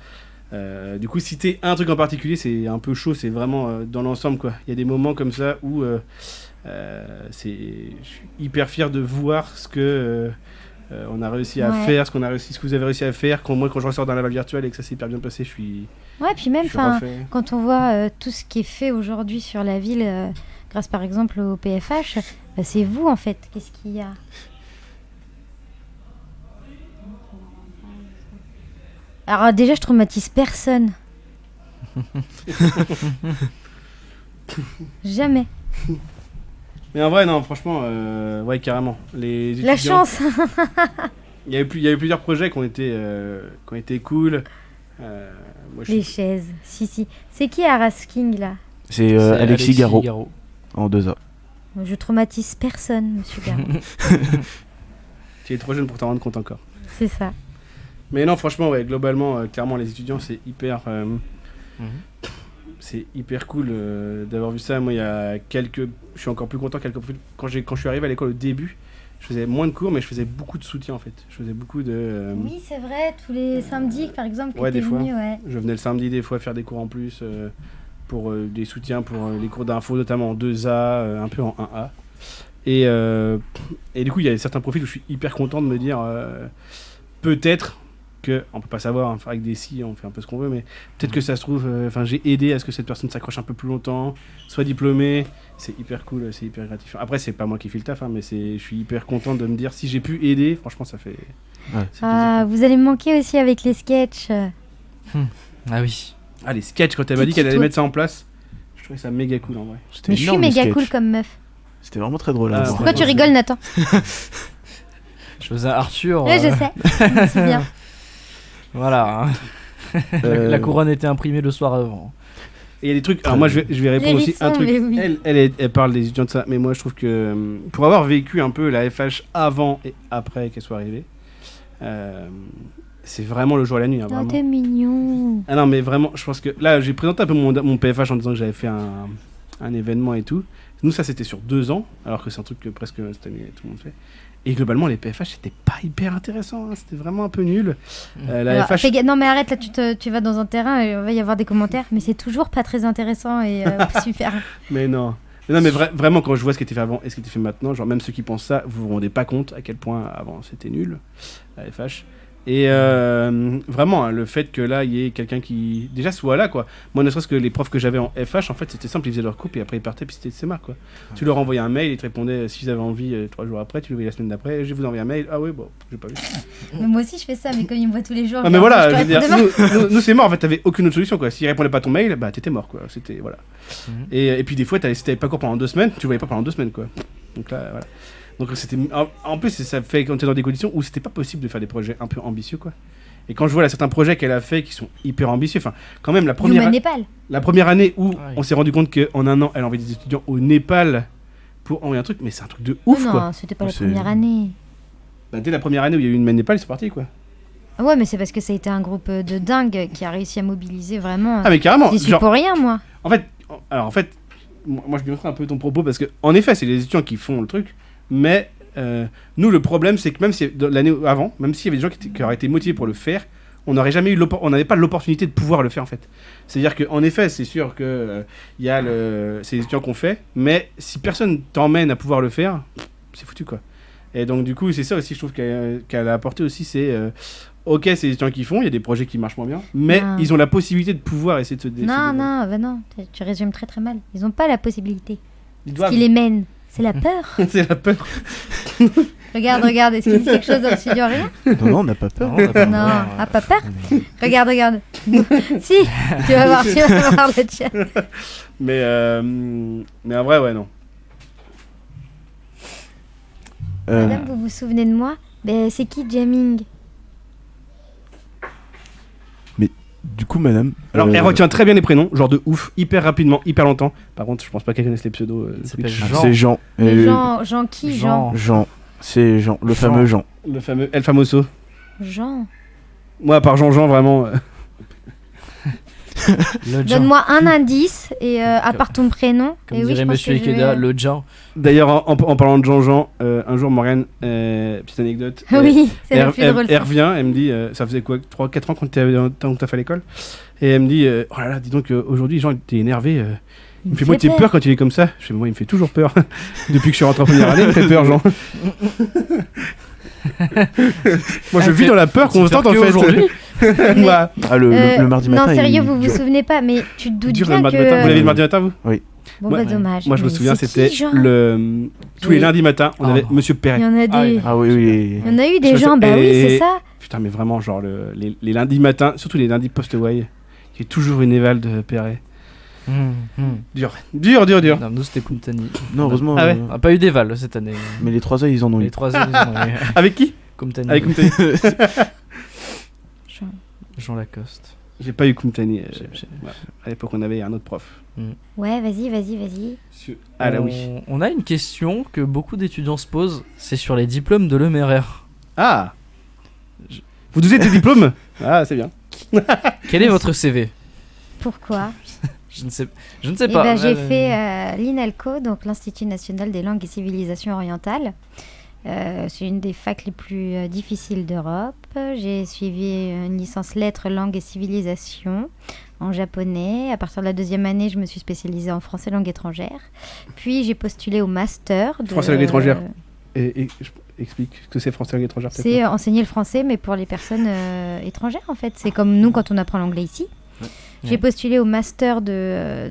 Du coup citer un truc en particulier c'est un peu chaud, c'est vraiment dans l'ensemble quoi. Il y a des moments comme ça où je suis hyper fier de voir ce que on a réussi à faire, ce que vous avez réussi à faire. Moi quand je ressors dans la Val virtuelle et que ça s'est hyper bien passé, je suis puis même quand on voit tout ce qui est fait aujourd'hui sur la ville grâce par exemple au PFH, c'est vous en fait. Qu'est-ce qu'il y a? Alors déjà je traumatise personne. Jamais. Mais en vrai non, franchement ouais carrément. Les étudiants, la chance. il y a eu plusieurs projets qui ont été cool. Les chaises, si. C'est qui Arasking là? C'est Alexis Garot. En 2A. Je traumatise personne, monsieur Garot. Tu es trop jeune pour t'en rendre compte encore. C'est ça. Mais non, franchement, ouais, globalement, clairement, les étudiants, c'est hyper cool d'avoir vu ça. Moi, je suis encore plus content quand je suis arrivé à l'école au début. Je faisais moins de cours, mais je faisais beaucoup de soutien en fait. Je faisais beaucoup de. Oui, c'est vrai, tous les samedis par exemple. Ouais, des fois. Venu, ouais. Je venais le samedi des fois faire des cours en plus pour des soutiens pour les cours d'info, notamment en 2A, un peu en 1A. Et du coup, il y a certains profils où je suis hyper content de me dire peut-être que, on peut pas savoir, avec des si, on fait un peu ce qu'on veut, mais peut-être que ça se trouve, j'ai aidé à ce que cette personne s'accroche un peu plus longtemps, soit diplômée. C'est hyper cool, c'est hyper gratifiant. Après, c'est pas moi qui fais le taf, mais je suis hyper content de me dire si j'ai pu aider. Franchement, ça fait. Ouais, vous allez me manquer aussi avec les sketchs. Ah oui. Ah, les sketchs, quand elle m'a dit qu'elle allait mettre ça en place, je trouvais ça méga cool en vrai. Mais je suis méga cool comme meuf. C'était vraiment très drôle. Pourquoi tu rigoles, Nathan? Je faisais Arthur. Ouais, je sais. C'est bien. Voilà. La couronne était imprimée le soir avant. Et il y a des trucs. Alors moi, je vais répondre aussi un truc. Oui. Elle parle des étudiants de ça, mais moi, je trouve que pour avoir vécu un peu la FH avant et après qu'elle soit arrivée, c'est vraiment le jour et la nuit. Hein, t'es mignon. Ah non, mais vraiment, je pense que là, j'ai présenté un peu mon PFH en disant que j'avais fait un événement et tout. Nous, ça, c'était sur 2 ans, alors que c'est un truc que presque cette année tout le monde fait. Et globalement, les PFH, c'était pas hyper intéressant. Hein. C'était vraiment un peu nul. Alors, FH... Non, mais arrête, là, tu vas dans un terrain et il va y avoir des commentaires, mais c'est toujours pas très intéressant et super. Mais non. Mais vraiment, quand je vois ce qui était fait avant et ce qui était fait maintenant, genre même ceux qui pensent ça, vous vous rendez pas compte à quel point avant c'était nul, la FH. Et vraiment, hein, le fait que là, il y ait quelqu'un qui déjà soit là, quoi. Moi, ne serait-ce que les profs que j'avais en FH, en fait, c'était simple, ils faisaient leur coupe et après ils partaient, puis c'est marre, quoi. Ouais. Tu leur envoyais un mail, ils te répondaient si ils avaient envie 3 jours après, tu le voyais la semaine d'après, je vous envoie un mail, ah oui, bon, j'ai pas vu. Mais moi aussi, je fais ça, mais comme ils me voient tous les jours. Ah, mais voilà, je veux dire, nous c'est mort, en fait, t'avais aucune autre solution, quoi. S'ils répondaient pas à ton mail, bah t'étais mort, quoi. C'était, voilà. Et puis des fois, si t'avais pas cours pendant 2 semaines, tu voyais pas pendant 2 semaines, quoi. Donc là, voilà. Donc c'était. En plus, ça fait quand t'es dans des conditions où c'était pas possible de faire des projets un peu ambitieux, quoi. Et quand je vois là, certains projets qu'elle a fait qui sont hyper ambitieux, enfin, quand même, la première année où on s'est rendu compte qu'en un an, elle a envoyé des étudiants au Népal pour envoyer un truc, mais c'est un truc de ouf, quoi. Non, c'était pas la première année. Bah, dès la première année où il y a eu une semaine Népal, c'est parti, quoi. Ouais, mais c'est parce que ça a été un groupe de dingue qui a réussi à mobiliser vraiment. Ah, mais carrément. J'y suis pour rien, moi. En fait, moi, je lui montrerai un peu ton propos parce que, en effet, c'est les étudiants qui font le truc, mais. Nous, le problème, c'est que même si l'année avant, même s'il y avait des gens qui auraient été motivés pour le faire, on n'avait pas l'opportunité de pouvoir le faire, en fait. C'est-à-dire qu'en effet, c'est sûr que y a c'est les étudiants qu'on fait, mais si personne t'emmène à pouvoir le faire, c'est foutu, quoi. Et donc, du coup, c'est ça aussi, je trouve qu'elle a apporté aussi, c'est ok, c'est les étudiants qui font, il y a des projets qui marchent moins bien, mais ils ont la possibilité de pouvoir essayer de se décider. Non, tu résumes très très mal. Ils n'ont pas la possibilité. Ce qui les mène, c'est la peur. C'est la peur. Regarde, est-ce qu'il dit quelque chose dans le studio? Rien? Non, on n'a pas peur. Non, pas peur. Regarde. Si, tu vas voir le chat. Mais en vrai, ouais, non. Madame, vous vous souvenez de moi? C'est qui Jamming? Du coup, madame. Alors, elle retient très bien les prénoms, genre de ouf, hyper rapidement, hyper longtemps. Par contre, je pense pas qu'elle connaisse les pseudos. C'est Jean. Jean qui Jean. C'est Jean, le fameux Jean. Le fameux El Famoso. Jean. Moi, à part Jean, vraiment. Donne-moi un indice et à part ton prénom. Comme dirait Monsieur Ikeda, le Jean. D'ailleurs, en parlant de Jean, un jour, Morgane, petite anecdote. Oui, c'est la plus drôle. Elle revient, elle me dit, ça faisait quoi, 3-4 ans quand t'as fait à l'école. Et elle me dit, oh là là, dis donc, aujourd'hui, Jean, t'es énervé. Il me fait, moi, t'es peur quand il est comme ça. Je fais, moi, il me fait toujours peur. Depuis que je suis rentré en première année, il me fait peur, Jean. Moi, je vis dans la peur constante, en fait. Aujourd'hui. Moi. Le mardi matin. Non, sérieux, vous vous souvenez pas, mais tu te doutes bien que... Vous l'avez le mardi matin, vous? Oui. Bon, bah dommage. Moi, je me souviens, c'était tous les lundis matins, on avait Monsieur Perret. Il y en a des... Ah oui. Il y en a eu des gens, bah oui, c'est ça. Putain, mais vraiment, genre, les lundis matins, surtout les lundis post-way, il y a toujours une éval de Perret. Dur. Non, nous, c'était Kumtani. Non, heureusement. Ah ouais. On n'a pas eu d'éval cette année. Mais les 3 œils, ils en ont eu. Les 3 ans, ils ont eu. Avec qui? Kumtani. Avec Kumtani. Jean Lacoste. J'ai pas eu Kumtani. À l'époque, on avait un autre prof. Ouais, vas-y. Ah là, oui. On a une question que beaucoup d'étudiants se posent. C'est sur les diplômes de l'EMRR. Ah, vous donnez tes diplômes? Ah, c'est bien. Quel est votre CV? Pourquoi? Je ne sais pas. J'ai fait l'INALCO, donc l'Institut National des Langues et Civilisations Orientales. C'est une des facs les plus difficiles d'Europe. J'ai suivi une licence lettres, langues et civilisations en japonais. À partir de la 2e année, je me suis spécialisée en français langue étrangère. Puis j'ai postulé au master de... Français langue étrangère. Et explique ce que c'est français langue étrangère. C'est enseigner le français, mais pour les personnes étrangères, en fait. C'est comme nous quand on apprend l'anglais ici. Ouais. J'ai postulé au master de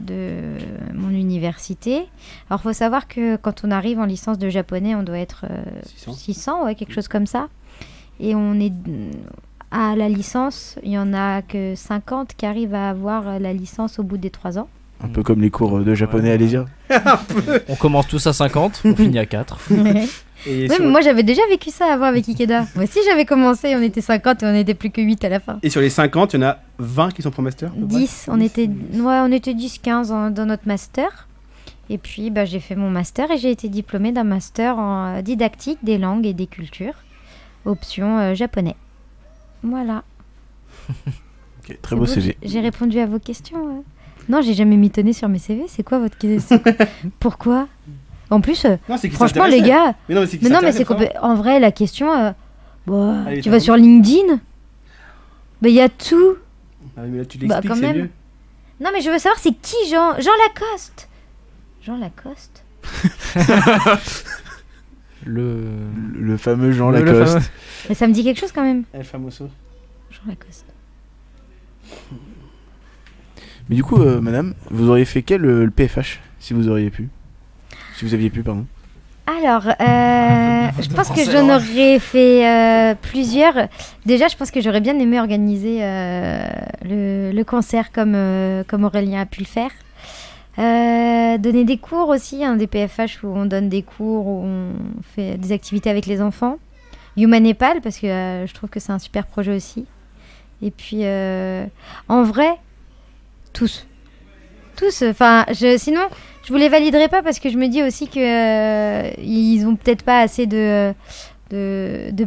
mon université. Alors, il faut savoir que quand on arrive en licence de japonais, on doit être 600, ouais, quelque chose comme ça. Et on est à la licence, il n'y en a que 50 qui arrivent à avoir la licence au bout des 3 ans. Un peu comme les cours de japonais à l'ESIA. On commence tous à 50, on finit à 4. Oui, mais moi j'avais déjà vécu ça avant avec Ikeda. Moi aussi j'avais commencé, on était 50 et on n'était plus que 8 à la fin. Et sur les 50, il y en a 20 qui sont pro master? 10, on était 10-15 dans notre master. Et puis j'ai fait mon master et j'ai été diplômée d'un master en didactique des langues et des cultures, option japonais. Voilà. Okay, très beau CV. J'ai répondu à vos questions. Non, j'ai jamais mitonné sur mes CV. C'est quoi votre question? Pourquoi? En plus, non, franchement, les gars. Mais non, mais c'est en vrai, la question. Tu vas sur LinkedIn, il y a tout. Ah, mais là, tu l'expliques, c'est mieux. Non, mais je veux savoir, c'est qui Jean Lacoste? Jean Lacoste. le fameux Jean Lacoste. Mais ça me dit quelque chose quand même. El Famoso. Jean Lacoste. Mais du coup, madame, vous auriez fait quel le PFH si vous aviez pu, pardon. Alors, je pense que j'en aurais fait plusieurs. Déjà, je pense que j'aurais bien aimé organiser le concert comme Aurélien a pu le faire. Donner des cours aussi, des PFH où on donne des cours, où on fait des activités avec les enfants. Human Nepal, parce que je trouve que c'est un super projet aussi. Et puis, en vrai, tous. Enfin, sinon, je vous les validerai pas parce que je me dis aussi que ils ont peut-être pas assez de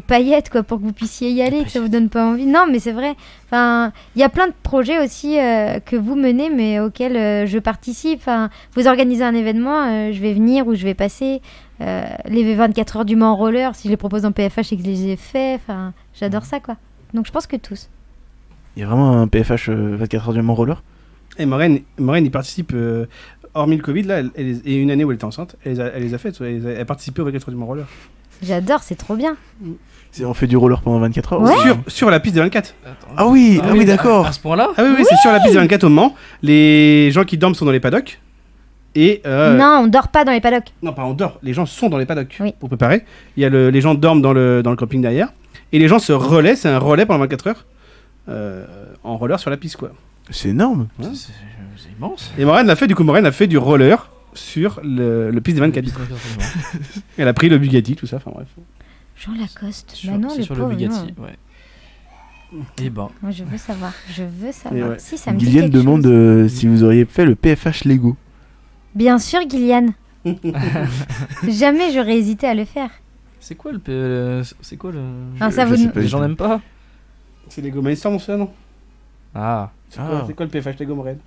paillettes quoi pour que vous puissiez y aller, que ça vous donne pas envie. Non, mais c'est vrai. Enfin, il y a plein de projets aussi que vous menez, mais auxquels je participe. Enfin, vous organisez un événement, je vais venir ou je vais passer. Les 24 heures du Mans en roller, si je les propose en PFH et que je les ai fait, enfin, j'adore ça quoi. Donc je pense que tous. Il y a vraiment un PFH 24 heures du Mans roller. Et Maureen y participe, hormis le Covid, là, et une année où elle était enceinte, elle les a faites, elle a participé au 24 heures du Mont Roller. J'adore, c'est trop bien. On fait du roller pendant 24 heures ouais. Sur la piste des 24. Ah oui, d'accord. À ce point-là? Ah oui, c'est sur la piste des 24 au Mans. Les gens qui dorment sont dans les paddocks. Et non, on dort pas dans les paddocks. Non, pas on dort, les gens sont dans les paddocks pour préparer. Il y a les gens dorment dans le camping derrière. Et les gens se relaient, c'est un relais pendant 24 heures en roller sur la piste quoi. C'est énorme. Ouais. C'est immense. Et Maureen a fait du roller sur le piste des 24. Elle a pris le Bugatti, tout ça, enfin bref. Jean Lacoste. Bah non, c'est sur le Bugatti, ouais. Et ben. Moi, je veux savoir. Ouais. Si, ça me dit Gillian quelque demande chose. si vous auriez fait le PFH Lego. Bien sûr, Gillian. Jamais j'aurais hésité à le faire. C'est quoi c'est quoi le. Ah, ça je vous... sais pas. Les gens n'aiment pas. C'est Lego Mindstorm, ça, non? Ah. C'est quoi le PFH Lego Morel?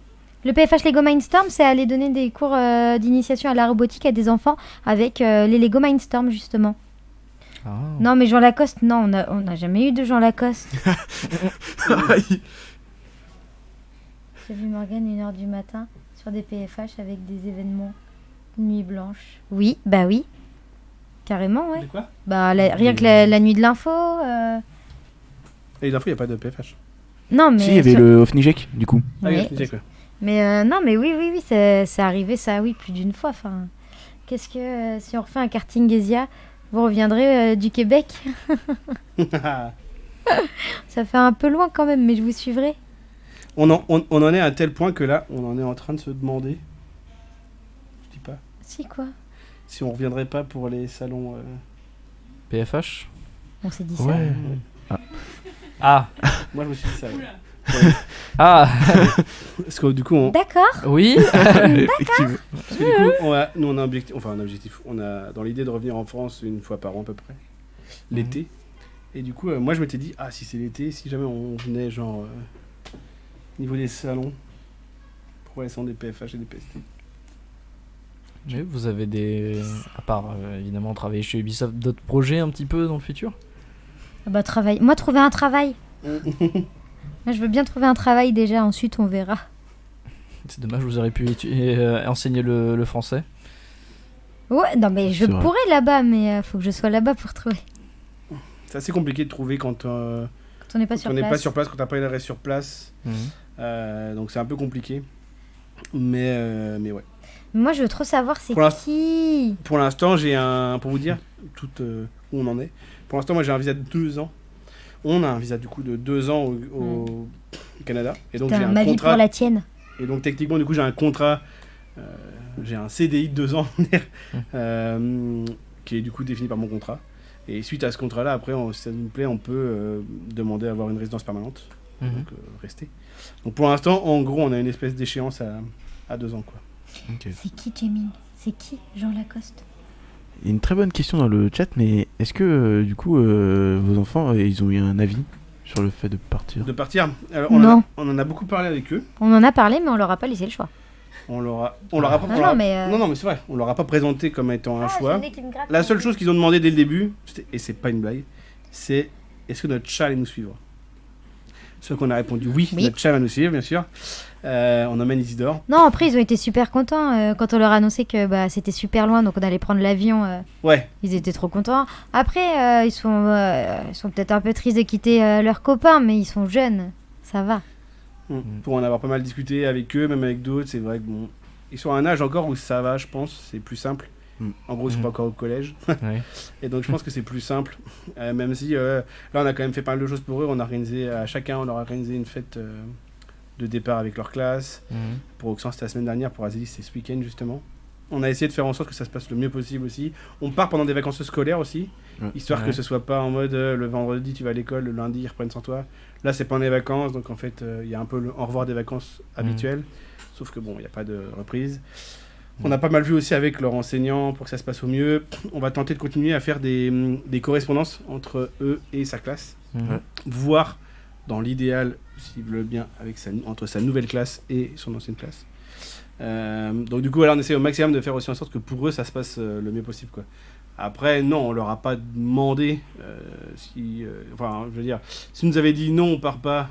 Le PFH Lego Mindstorm, c'est aller donner des cours d'initiation à la robotique à des enfants avec les Lego Mindstorm, justement. Ah. Non, mais Jean Lacoste, non, on n'a jamais eu de Jean Lacoste. J'ai vu Morgane 1h du matin sur des PFH avec des événements nuit blanche. Oui, bah oui. Carrément, ouais. De quoi? Bah, rien que la nuit de l'info. Et les infos, il n'y a pas de PFH. Non, mais. Si, il y avait le Ofnijek, du coup. Ah, il y a Oui. le Fnijek, ouais. Mais non, mais oui, c'est arrivé ça, oui, plus d'une fois. Enfin, qu'est-ce que si on refait un karting Asia, vous reviendrez du Québec? Ça fait un peu loin quand même, mais je vous suivrai. On en est à tel point que là, on en est en train de se demander. Je dis pas. Si quoi? Si on reviendrait pas pour les salons. PFH. On s'est dit ça. Ouais. Ah. Moi, je me suis dit ça. Ouais. Ah. Parce que du coup, on, D'accord. Oui. Effectivement. parce que, du coup, nous, on a un objectif. Enfin, un objectif. On a dans l'idée de revenir en France une fois par an à peu près, l'été. Et du coup, moi, je m'étais dit, si c'est l'été, si jamais on venait genre niveau des salons pour aller sans des PFH et des PST. Mais vous avez à part évidemment travailler chez Ubisoft, d'autres projets un petit peu dans le futur? Bah travail. Moi, trouver un travail. Moi, je veux bien trouver un travail déjà. Ensuite, on verra. C'est dommage, vous auriez pu enseigner le français. Ouais, non, mais je C'est vrai. pourrais là-bas, mais faut que je sois là-bas pour trouver. C'est assez compliqué de trouver quand Quand on n'est pas on sur n'est place. pas sur place, quand t'as pas une adresse sur place. Donc c'est un peu compliqué. Mais ouais. Moi, je veux trop savoir c'est Pour l'instant- qui. Pour l'instant, j'ai pour vous dire où on en est. Pour l'instant, moi j'ai un visa de 2 ans. On a un visa du coup de 2 ans au Canada. Et donc j'ai Putain, un ma vie contrat. pour la tienne. Et donc techniquement, du coup, j'ai un contrat. J'ai un CDI de 2 ans qui est du coup défini par mon contrat. Et suite à ce contrat-là, après, si ça nous plaît, on peut demander à avoir une résidence permanente. Donc rester. Donc pour l'instant, en gros, on a une espèce d'échéance à 2 ans, quoi. Ok. C'est qui, Jamie? C'est qui, Jean Lacoste? Il y a une très bonne question dans le chat, mais est-ce que du coup vos enfants ils ont eu un avis sur le fait de partir? De partir. Alors, Non. on en a beaucoup parlé avec eux. On en a parlé, mais on leur a pas laissé le choix. On leur a pas. Ah non, mais, Non, mais c'est vrai. On leur a pas présenté comme étant un choix. j'ai le nez qui me gratte. La seule chose qu'ils ont demandé dès le début, et c'est pas une blague, c'est est-ce que notre chat allait nous suivre? Sauf qu'on a répondu oui, Oui. notre chat va nous suivre, bien sûr. On emmène Isidore. Non, après, ils ont été super contents quand on leur a annoncé que c'était super loin, donc on allait prendre l'avion. Ouais. Ils étaient trop contents. Après, ils sont peut-être un peu tristes de quitter leurs copains, mais ils sont jeunes. Ça va. Pour en avoir pas mal discuté avec eux, même avec d'autres, c'est vrai que bon, ils sont à un âge encore où ça va, je pense, c'est plus simple. En gros, ils sont pas encore au collège. Ouais. Et donc, je pense que c'est plus simple. Même si, là, on a quand même fait pas mal de choses pour eux. On a organisé, à chacun, on leur a organisé une fête de départ avec leur classe. Pour Oxan, c'était la semaine dernière. Pour Azélis, c'est ce week-end, justement. On a essayé de faire en sorte que ça se passe le mieux possible aussi. On part pendant des vacances scolaires aussi. Histoire que ce soit pas en mode le vendredi, tu vas à l'école, le lundi, ils reprennent sans toi. Là, c'est pendant les vacances. Donc, en fait, il y a un peu le au revoir des vacances habituelles. Sauf que bon, il n'y a pas de reprise. On a pas mal vu aussi avec leurs enseignants pour que ça se passe au mieux. On va tenter de continuer à faire des correspondances entre eux et sa classe. Voire, dans l'idéal, s'il veut bien, entre sa nouvelle classe et son ancienne classe. Donc du coup, voilà, on essaie au maximum de faire aussi en sorte que pour eux, ça se passe le mieux possible, quoi. Après, non, on leur a pas demandé enfin, je veux dire, si nous avaient dit non, on part pas,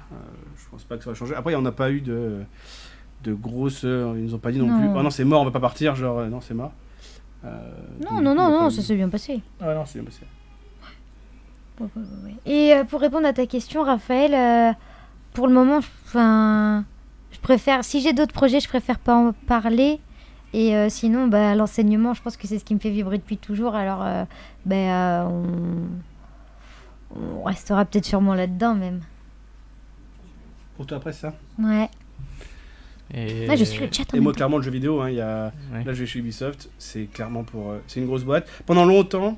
je pense pas que ça va changer. Après, on n'a pas eu de grosses... ils nous ont pas dit non plus. Ah non, c'est mort, on va pas partir. Genre, non, c'est mort. Non, ça s'est bien passé. Ah non, c'est bien passé. Ouais. Et pour répondre à ta question, Raphaël, pour le moment, je préfère... Si j'ai d'autres projets, je préfère pas en parler. Et sinon, l'enseignement, je pense que c'est ce qui me fait vibrer depuis toujours. Alors, on restera peut-être sûrement là-dedans, même. Pour toi, après, c'est ça? Ouais. Et... Là, je suis le chat en Et moi, même temps. clairement, le jeu vidéo, hein, là, je vais chez Ubisoft. C'est clairement pour... c'est une grosse boîte. Pendant longtemps,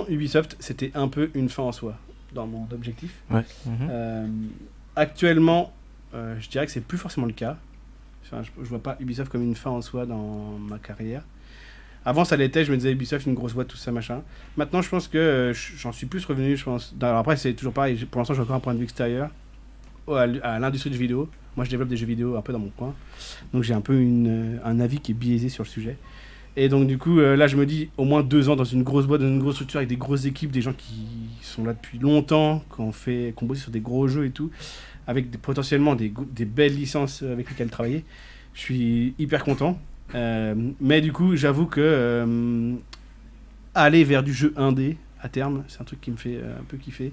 Ubisoft, c'était un peu une fin en soi. dans mon objectif. Ouais. Actuellement, je dirais que c'est plus forcément le cas. Enfin, je vois pas Ubisoft comme une fin en soi dans ma carrière. Avant, ça l'était, je me disais Ubisoft, une grosse boîte, tout ça, machin. Maintenant, je pense que j'en suis plus revenu, je pense. Alors après, c'est toujours pareil, pour l'instant, j'ai encore un point de vue extérieur à l'industrie du jeu vidéo. Moi, je développe des jeux vidéo un peu dans mon coin. Donc, j'ai un peu un avis qui est biaisé sur le sujet. Et donc, du coup, là, je me dis, au moins 2 ans dans une grosse boîte, dans une grosse structure, avec des grosses équipes, des gens qui sont là depuis longtemps, qui ont bossé sur des gros jeux et tout, avec potentiellement des belles licences avec lesquelles travailler. Je suis hyper content. Mais du coup, j'avoue que aller vers du jeu indé à terme, c'est un truc qui me fait un peu kiffer.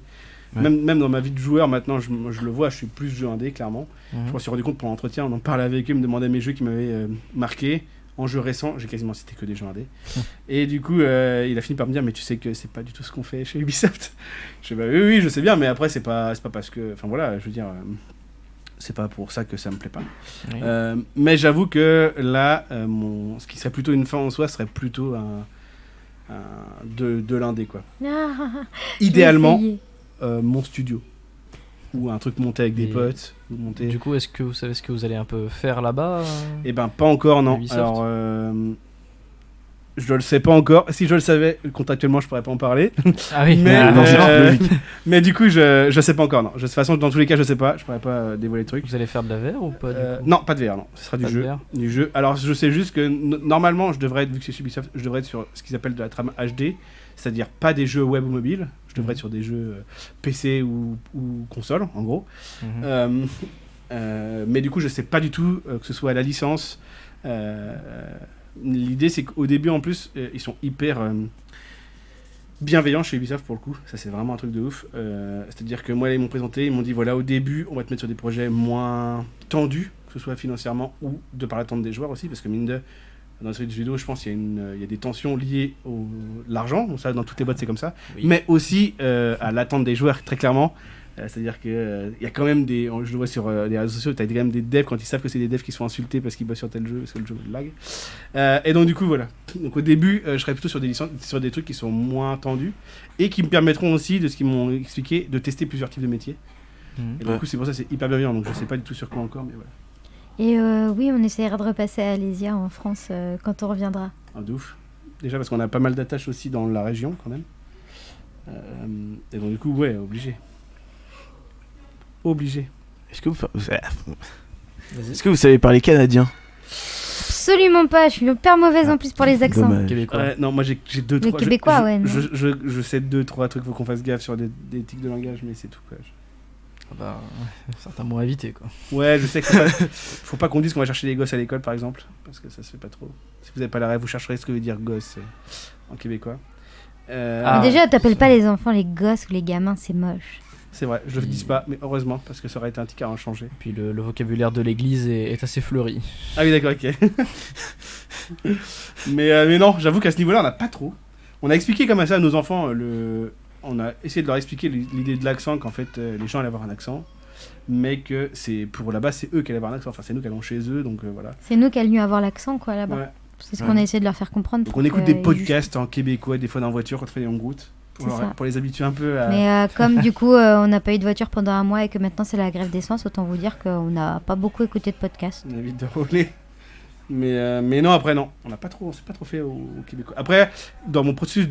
Ouais. Même dans ma vie de joueur, maintenant, je le vois, je suis plus jeu indé, clairement. Je me suis rendu compte pour l'entretien, on en parlait avec eux, ils me demandaient mes jeux qui m'avaient marqué. En jeu récent, j'ai quasiment cité que des jeux indés. Et du coup, il a fini par me dire, mais tu sais que c'est pas du tout ce qu'on fait chez Ubisoft. Je dis, bah oui, je sais bien, mais après, c'est pas parce que... Enfin voilà, je veux dire... c'est pas pour ça que ça me plaît pas. Oui. Mais j'avoue que là, ce qui serait plutôt une fin en soi serait plutôt de l'indé, quoi. Idéalement, mon studio. Ou un truc monté avec des potes. Du coup, est-ce que vous savez ce que vous allez un peu faire là-bas Eh ben, pas encore, non. Ubisoft. Alors, je le sais pas encore. Si je le savais, contractuellement, je pourrais pas en parler. Ah oui. Mais du coup, je sais pas encore. Non. De toute façon, dans tous les cas, je sais pas. Je pourrais pas dévoiler le truc. Vous allez faire de la VR ou pas Non, pas de VR. Non, ce sera du jeu. Alors, je sais juste que normalement, je devrais être, vu que c'est chez Ubisoft, je devrais être sur ce qu'ils appellent de la trame HD, c'est-à-dire pas des jeux web ou mobile. Je devrais être sur des jeux PC ou console, en gros. Mais du coup, je sais pas du tout que ce soit la licence. L'idée, c'est qu'au début, en plus, ils sont hyper bienveillants chez Ubisoft, pour le coup. Ça, c'est vraiment un truc de ouf. C'est-à-dire que moi, ils m'ont présenté, ils m'ont dit, voilà, au début, on va te mettre sur des projets moins tendus, que ce soit financièrement ou de par l'attente des joueurs aussi, parce que mine de... Dans les vidéo, je pense qu'il y a des tensions liées à l'argent. Donc ça, dans toutes les boîtes, c'est comme ça. Oui. Mais aussi à l'attente des joueurs, très clairement. C'est-à-dire qu'il y a quand même je le vois sur les réseaux sociaux, tu as quand même des devs quand ils savent que c'est des devs qui sont insultés parce qu'ils bossent sur tel jeu, parce que le jeu lag. Et donc, du coup, voilà. Donc, au début, je serais plutôt sur des trucs qui sont moins tendus et qui me permettront aussi, de ce qu'ils m'ont expliqué, de tester plusieurs types de métiers. Et du coup, c'est pour ça que c'est hyper bienveillant. Donc, je sais pas du tout sur quoi encore, mais voilà. Et oui, on essaiera de repasser à Alésia en France quand on reviendra. Ah, de ouf. Déjà parce qu'on a pas mal d'attaches aussi dans la région quand même. Et donc du coup, ouais, obligé. Est-ce que vous savez parler canadien? Absolument pas, je suis hyper mauvaise en plus pour les accents. Québécois. Non, moi j'ai 2-3... Les Québécois, ouais. Je sais 2-3 trucs, faut qu'on fasse gaffe sur des tics de langage, mais c'est tout, quoi. Ah bah, certains mots à éviter, quoi. Ouais, je sais que faut pas qu'on dise qu'on va chercher les gosses à l'école, par exemple, parce que ça se fait pas trop. Si vous avez pas la rêve, vous chercherez ce que veut dire gosse en québécois. Déjà, t'appelles pas les enfants les gosses ou les gamins, c'est moche. C'est vrai, je le dis pas, mais heureusement, parce que ça aurait été un tic à en changer. Puis le vocabulaire de l'église est assez fleuri. Ah oui, d'accord, ok. mais non, j'avoue qu'à ce niveau-là, on n'a pas trop. On a expliqué comme ça à nos enfants on a essayé de leur expliquer l'idée de l'accent, qu'en fait les gens allaient avoir un accent, mais que c'est pour là-bas, c'est eux qui allaient avoir un accent, enfin c'est nous qui allons chez eux, donc voilà. C'est nous qui allions avoir l'accent, quoi, là-bas. Ouais. C'est ce qu'on a essayé de leur faire comprendre. Donc on écoute des podcasts en québécois, des fois dans la voiture, quand on fait des longues routes, pour les habituer un peu à... Mais comme du coup on n'a pas eu de voiture pendant un mois et que maintenant c'est la grève d'essence, autant vous dire qu'on n'a pas beaucoup écouté de podcasts. On évite de rouler. Mais non, après non, on s'est pas trop fait au Québécois. Après, dans mon processus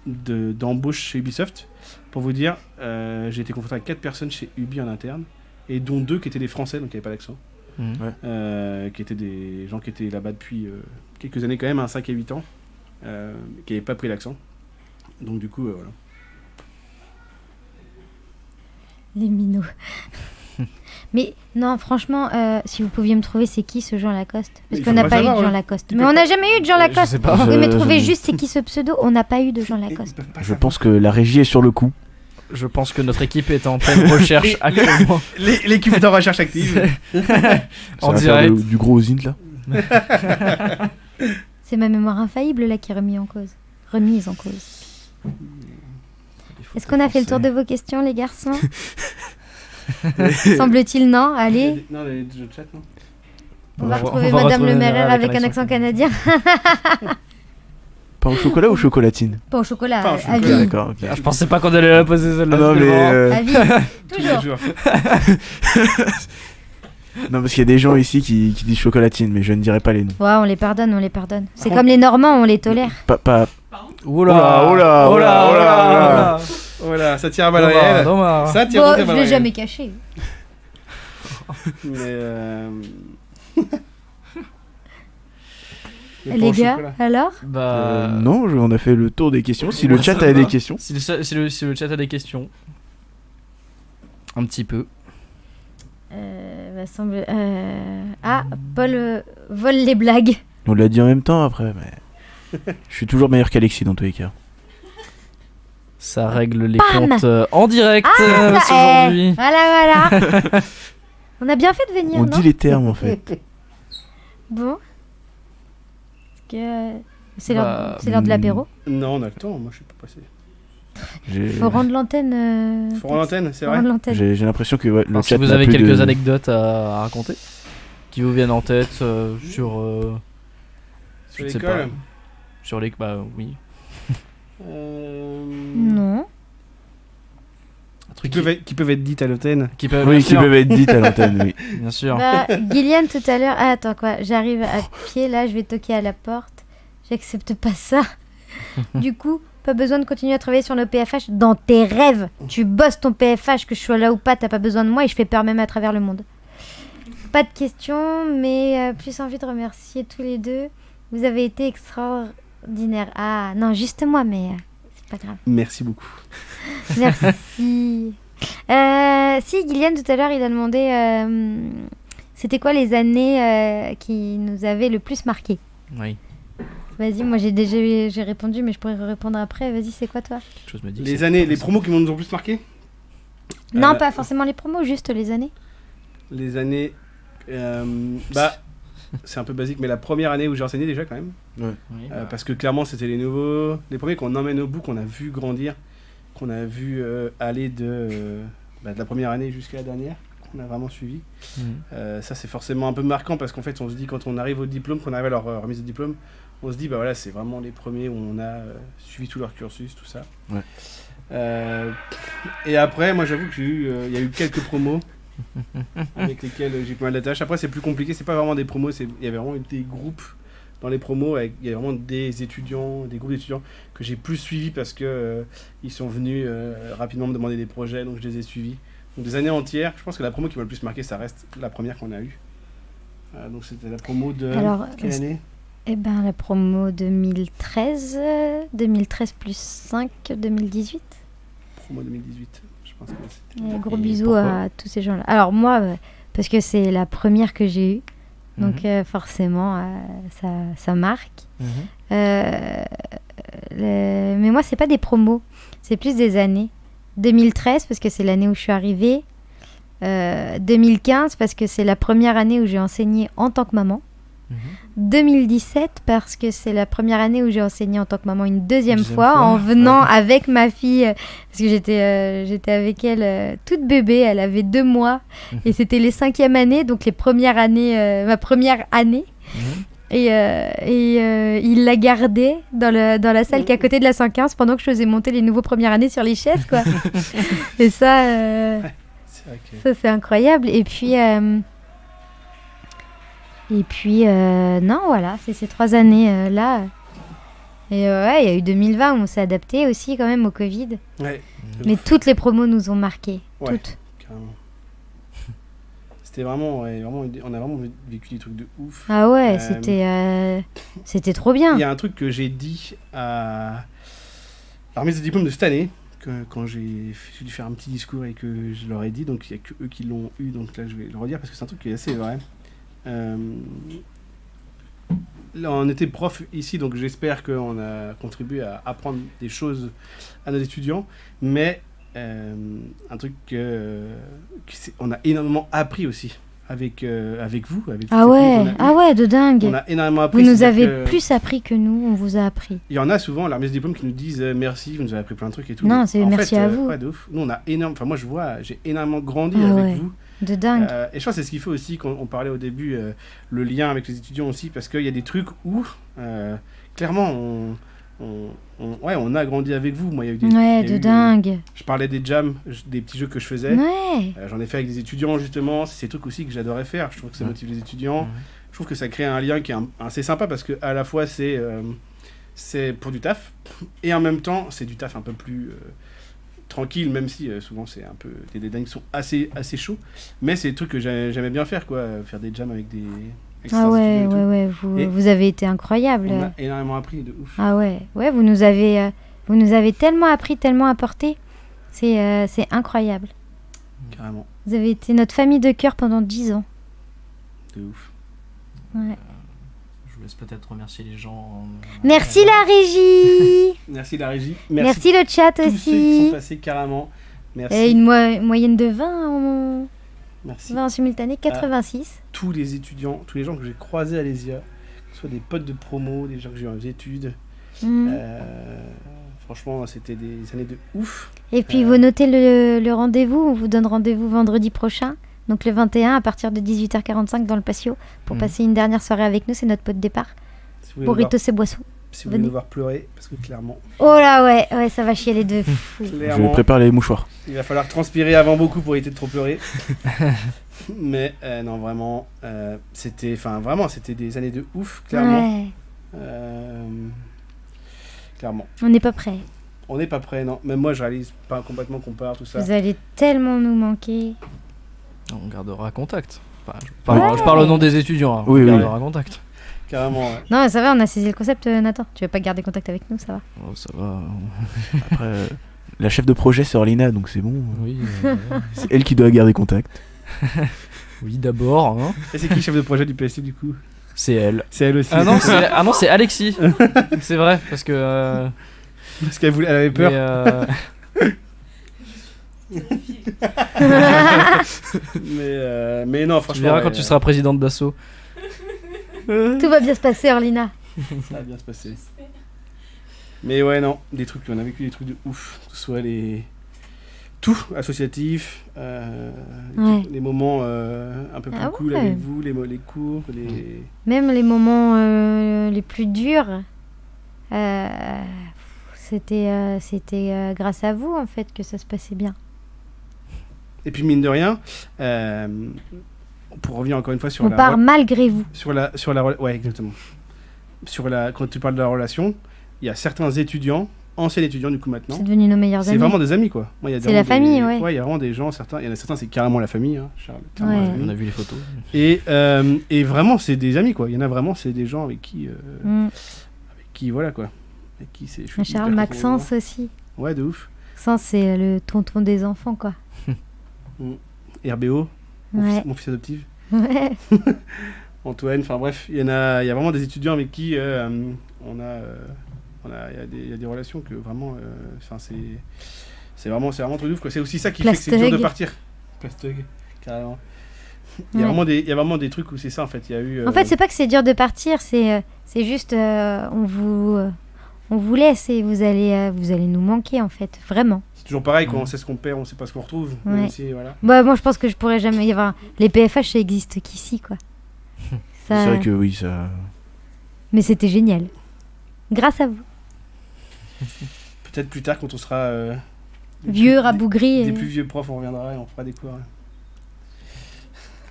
d'embauche chez Ubisoft, pour vous dire, j'ai été confronté à 4 personnes chez Ubi en interne, et dont 2 qui étaient des Français, donc qui n'avaient pas d'accent, qui étaient des gens qui étaient là-bas depuis quelques années quand même, 5 et 8 ans, qui n'avaient pas pris l'accent. Donc du coup, voilà. Les minots. Mais non, franchement, si vous pouviez me trouver, c'est qui ce Jean Lacoste? Parce qu'on n'a pas eu de Jean Lacoste. Mais on n'a jamais eu de Jean Lacoste. Je sais pas. Vous pouvez me trouver juste c'est qui ce pseudo? On n'a pas eu de Jean Lacoste. Je pense que la régie est sur le coup. Je pense que notre équipe est en pleine recherche actuellement. L'équipe est en recherche active. En direct. Du gros zine là. C'est ma mémoire infaillible là qui est remise en cause. Est-ce qu'on a fait le tour de vos questions, les garçons? Semble-t-il, non. Allez. Non, les jeux de chat, non. On va retrouver Madame Le Maire avec un accent canadien. Pas Pain au chocolat ou chocolatine? Pain au chocolat, Pain au à chocolat. vie. D'accord, ok. Ah, je pensais pas qu'on allait la poser celle-là. Non, mais. À vie. Tous les Toujours. jours. Non, parce qu'il y a des gens ici qui disent chocolatine, mais je ne dirai pas les noms. Ouais, on les pardonne, on les pardonne. C'est contre- comme les Normands, on les tolère. Pas. Oula, Oula, oula, oula. Voilà, ça tire à balles réelles. Dommage. Ça tire Bon, à je balles l'ai réelles. jamais caché. Mais le pain Les au gars, chocolat. alors Bah. Non, on a fait le tour des questions. Si le chat a des questions. Si le chat a des questions. Un petit peu. Ah, Paul vole les blagues. On l'a dit en même temps après, mais. Je suis toujours meilleur qu'Alexis dans tous les cas. Ça règle les Bam comptes en direct ça, aujourd'hui. Voilà. On a bien fait de venir, On non dit les termes en fait. Bon. Est-ce que c'est Bah, l'heure de l'apéro Non, on a le temps, moi je suis pas passé. Faut rendre l'antenne. Faut rendre l'antenne, c'est Faut vrai. rendre l'antenne. J'ai l'impression que ouais, le Alors, si chat vous n'a avez plus quelques de- anecdotes à raconter qui vous viennent en tête sur Sur je sais l'école. pas. Sur les bah oui. Non. Un truc Qui peuvent être dites à l'antenne. qui peut Oui, bien qui sûr, peuvent être dites à l'antenne, oui. bien sûr. Bah, Gillian tout à l'heure. Ah, attends quoi. J'arrive à pied là, je vais toquer à la porte. J'accepte pas ça. Du coup, pas besoin de continuer à travailler sur le PFH dans tes rêves. Tu bosses ton PFH, que je sois là ou pas, t'as pas besoin de moi et je fais peur même à travers le monde. Pas de questions, mais plus envie de remercier tous les deux. Vous avez été extraordinaires. Ah non, juste moi, mais c'est pas grave. Merci beaucoup. Merci. Si, Gillian, tout à l'heure, il a demandé c'était quoi les années qui nous avaient le plus marqué. Oui. Vas-y, moi j'ai répondu, mais je pourrais répondre après. Vas-y, c'est quoi toi? Quelque chose me dit. que Les c'est- années, les promos qui m'ont le plus marqué. Non, Euh, pas forcément les promos, juste les années. Les années. Bah, c'est un peu basique, mais la première année où j'ai enseigné déjà quand même. Oui. Parce que clairement, c'était les nouveaux. Les premiers qu'on emmène au bout, qu'on a vu grandir, qu'on a vu aller de la première année jusqu'à la dernière, qu'on a vraiment suivi. Mhm. Ça, c'est forcément un peu marquant parce qu'en fait, on se dit, quand on arrive au diplôme, qu'on arrive à leur remise de diplôme, on se dit, bah voilà, c'est vraiment les premiers où on a suivi tout leur cursus, tout ça. Ouais. Et après, moi, j'avoue que il y a eu quelques promos avec lesquels j'ai pas mal d'attaches. Après, c'est plus compliqué, c'est pas vraiment des promos, il y avait vraiment des groupes dans les promos, il y a vraiment des étudiants, des groupes d'étudiants que j'ai plus suivis parce que ils sont venus rapidement me demander des projets, donc je les ai suivis. Donc des années entières, je pense que la promo qui m'a le plus marqué, ça reste la première qu'on a eue. Donc c'était la promo de Alors, quelle année? Eh ben, la promo 2013, 2013 plus 5, 2018. Promo 2018, je pense que c'était. Et gros Et bisous pourquoi à tous ces gens-là. Alors moi, parce que c'est la première que j'ai eue, donc forcément, ça marque. Mhm. Mais moi, c'est pas des promos, c'est plus des années. 2013 parce que c'est l'année où je suis arrivée. 2015 parce que c'est la première année où j'ai enseigné en tant que maman. 2017 parce que c'est la première année où j'ai enseigné en tant que maman une deuxième fois en venant avec ma fille parce que j'étais avec elle toute bébé, elle avait 2 mois et c'était les 5e années, donc les premières années, ma première année. Et il l'a gardée dans la salle qui est à côté de la 115 pendant que je faisais monter les nouveaux premières années sur les chaises, quoi. Et ça, C'est vrai que. ça c'est incroyable. Et puis non, voilà, c'est ces 3 années là. Et ouais, il y a eu 2020 où on s'est adapté aussi quand même au Covid. Ouais, Mais toutes les promos nous ont marqués. Ouais. Toutes. carrément. C'était vraiment, on a vraiment vécu des trucs de ouf. Ah ouais, Euh, c'était trop bien. Il y a un truc que j'ai dit à la remise de diplôme de cette année, quand j'ai dû faire un petit discours et que je leur ai dit, donc il n'y a que eux qui l'ont eu, donc là je vais le redire parce que c'est un truc qui est assez vrai. Là, on était prof ici, donc j'espère qu'on a contribué à apprendre des choses à nos étudiants, mais un truc on a énormément appris aussi avec vous. Avec Ah ouais, de dingue. on a énormément appris. Vous nous c'est-à-dire avez que plus appris que nous, on vous a appris. il y en a souvent à la remise de diplôme qui nous disent merci, vous nous avez appris plein de trucs et tout. Non, Mais c'est en merci fait, à vous. Ouais, de ouf. Nous, on a enfin moi je vois, j'ai énormément grandi Ah avec ouais. vous. De dingue. Et je pense que c'est ce qu'il faut aussi, quand on parlait au début, le lien avec les étudiants aussi, parce qu'il y a des trucs où, clairement, on a grandi avec vous. Moi, il y a eu des, Ouais, il y a de eu, dingue. je parlais des jams, des petits jeux que je faisais. Ouais. J'en ai fait avec des étudiants, justement. C'est ces trucs aussi que j'adorais faire. Je trouve que ça motive les étudiants. Ouais. Je trouve que ça crée un lien qui est assez sympa parce que à la fois c'est pour du taf et en même temps c'est du taf un peu plus tranquille, même si souvent c'est un peu des deadlines qui sont assez chauds, mais c'est des trucs que j'aimais bien faire, quoi, faire des jams avec des Ah ouais, étudiants et tout. ouais, Et vous avez été incroyable. On a énormément appris, de ouf. Ah ouais, vous nous avez tellement appris, tellement apporté. C'est incroyable. Carrément, Vous avez été notre famille de cœur pendant 10 ans. de ouf. Ouais. Je vous laisse peut-être remercier les gens. Merci la régie. Merci la régie, Merci le chat tous ceux qui sont aussi. passés, carrément. Merci. Et une moyenne de 20 Merci. 20 en simultané, 86. Tous les étudiants, tous les gens que j'ai croisés à l'ESIA, que ce soit des potes de promo, des gens que j'ai eu aux études. Mm. Franchement, c'était des années de ouf. Et puis vous notez le rendez-vous, on vous donne rendez-vous vendredi prochain, donc le 21 à partir de 18h45 dans le patio pour passer une dernière soirée avec nous, c'est notre pot de départ. Si vous voulez, Burritos et boissons. si vous voulez nous voir pleurer, parce que clairement, Oh là ouais, ça va chialer de fou. clairement, Je prépare les mouchoirs. il va falloir transpirer avant beaucoup pour éviter de trop pleurer. Mais non, vraiment, c'était des années de ouf, clairement. Ouais, Clairement. on n'est pas prêts. On n'est pas prêt, non. Même moi, je réalise pas complètement qu'on part, tout ça. Vous allez tellement nous manquer. On gardera contact. Enfin, je parle au nom des étudiants. Hein. Oui, On oui. gardera contact. Carrément, ouais. Non mais ça va, on a saisi le concept Nathan. Tu veux pas garder contact avec nous, ça va. Oh, ça va. Après, la chef de projet, c'est Orlina, donc c'est bon. Oui, C'est elle qui doit garder contact. oui d'abord. Hein. Et c'est qui chef de projet du PSU, du coup? C'est elle. C'est elle aussi. Ah non, c'est Alexis. C'est vrai, parce que. Parce elle avait peur. Mais non, Tu franchement. verras quand tu seras présidente d'assaut. Tout va bien se passer, Orlina. Ça va bien se passer. Mais ouais, non, des trucs, on a vécu des trucs de ouf. Que ce soit tout associatif, Ouais. les moments un peu plus Ah cool ouais. avec vous, les cours, les. Même les moments les plus durs, c'était grâce à vous en fait que ça se passait bien. Et puis mine de rien, pour revenir encore une fois sur On part malgré vous. ouais, exactement. Quand tu parles de la relation, il y a certains étudiants, anciens étudiants du coup maintenant, C'est devenu nos meilleurs c'est amis. vraiment des amis, quoi. Moi, il y a C'est vraiment la famille, ouais. Ouais, il y a vraiment des gens, il y en a certains, c'est carrément la famille, hein, Charles. Carrément Ouais. la famille. On a vu les photos. Et vraiment, c'est des amis, quoi. Il y en a vraiment, c'est des gens avec qui, voilà, quoi. Avec qui c'est. je suis Charles, hyper Maxence content aussi. de voir. Ouais, de ouf. Maxence, c'est le tonton des enfants, quoi. RBO, Ouais. mon fils adoptif. Ouais. Antoine, enfin bref, il y a vraiment des étudiants avec qui il y a des relations que vraiment, c'est vraiment truc de ouf, quoi. C'est aussi ça qui fait que c'est dur de Plastug. partir. Plastug, carrément. Il y a vraiment des trucs où c'est ça, en fait. Il y a eu. En fait, c'est pas que c'est dur de partir, c'est juste on vous laisse et vous allez nous manquer en fait, vraiment. c'est toujours pareil, quoi. On sait ce qu'on perd, on sait pas ce qu'on retrouve. Ouais. Même si, voilà. Bah moi je pense que je pourrais jamais y avoir les PFH ça existe qu'ici quoi. Ça... C'est vrai que oui, ça. Mais c'était génial. Grâce à vous. Peut-être plus tard, quand on sera Vieux, rabougris. des plus vieux profs, on reviendra et on fera des cours.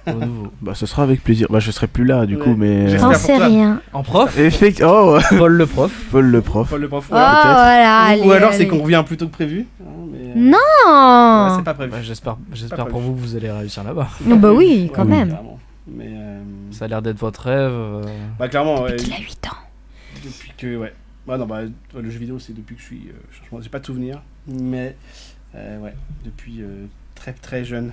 Au nouveau. Bah, ce sera avec plaisir. Bah, je serai plus là, du Ouais. coup, mais. J'espère. J'en pour sais toi. rien. En prof Oh, Paul le prof. Paul le prof. Paul le prof. Oh ouais, voilà. peut-être. Allez, Ou alors c'est allez. qu'on revient plus tôt que prévu. hein, mais, Non. ouais, c'est pas prévu. Bah, j'espère Pas pour vous que vous allez réussir là-bas. Non, bah oui, quand Ouais, même. carrément. Mais Ça a l'air d'être votre rêve. bah clairement, ouais, Il a 8 ans. depuis que ouais. Bah non, bah le jeu vidéo c'est depuis que je suis franchement, j'ai pas de souvenirs, mais ouais, depuis très très jeune.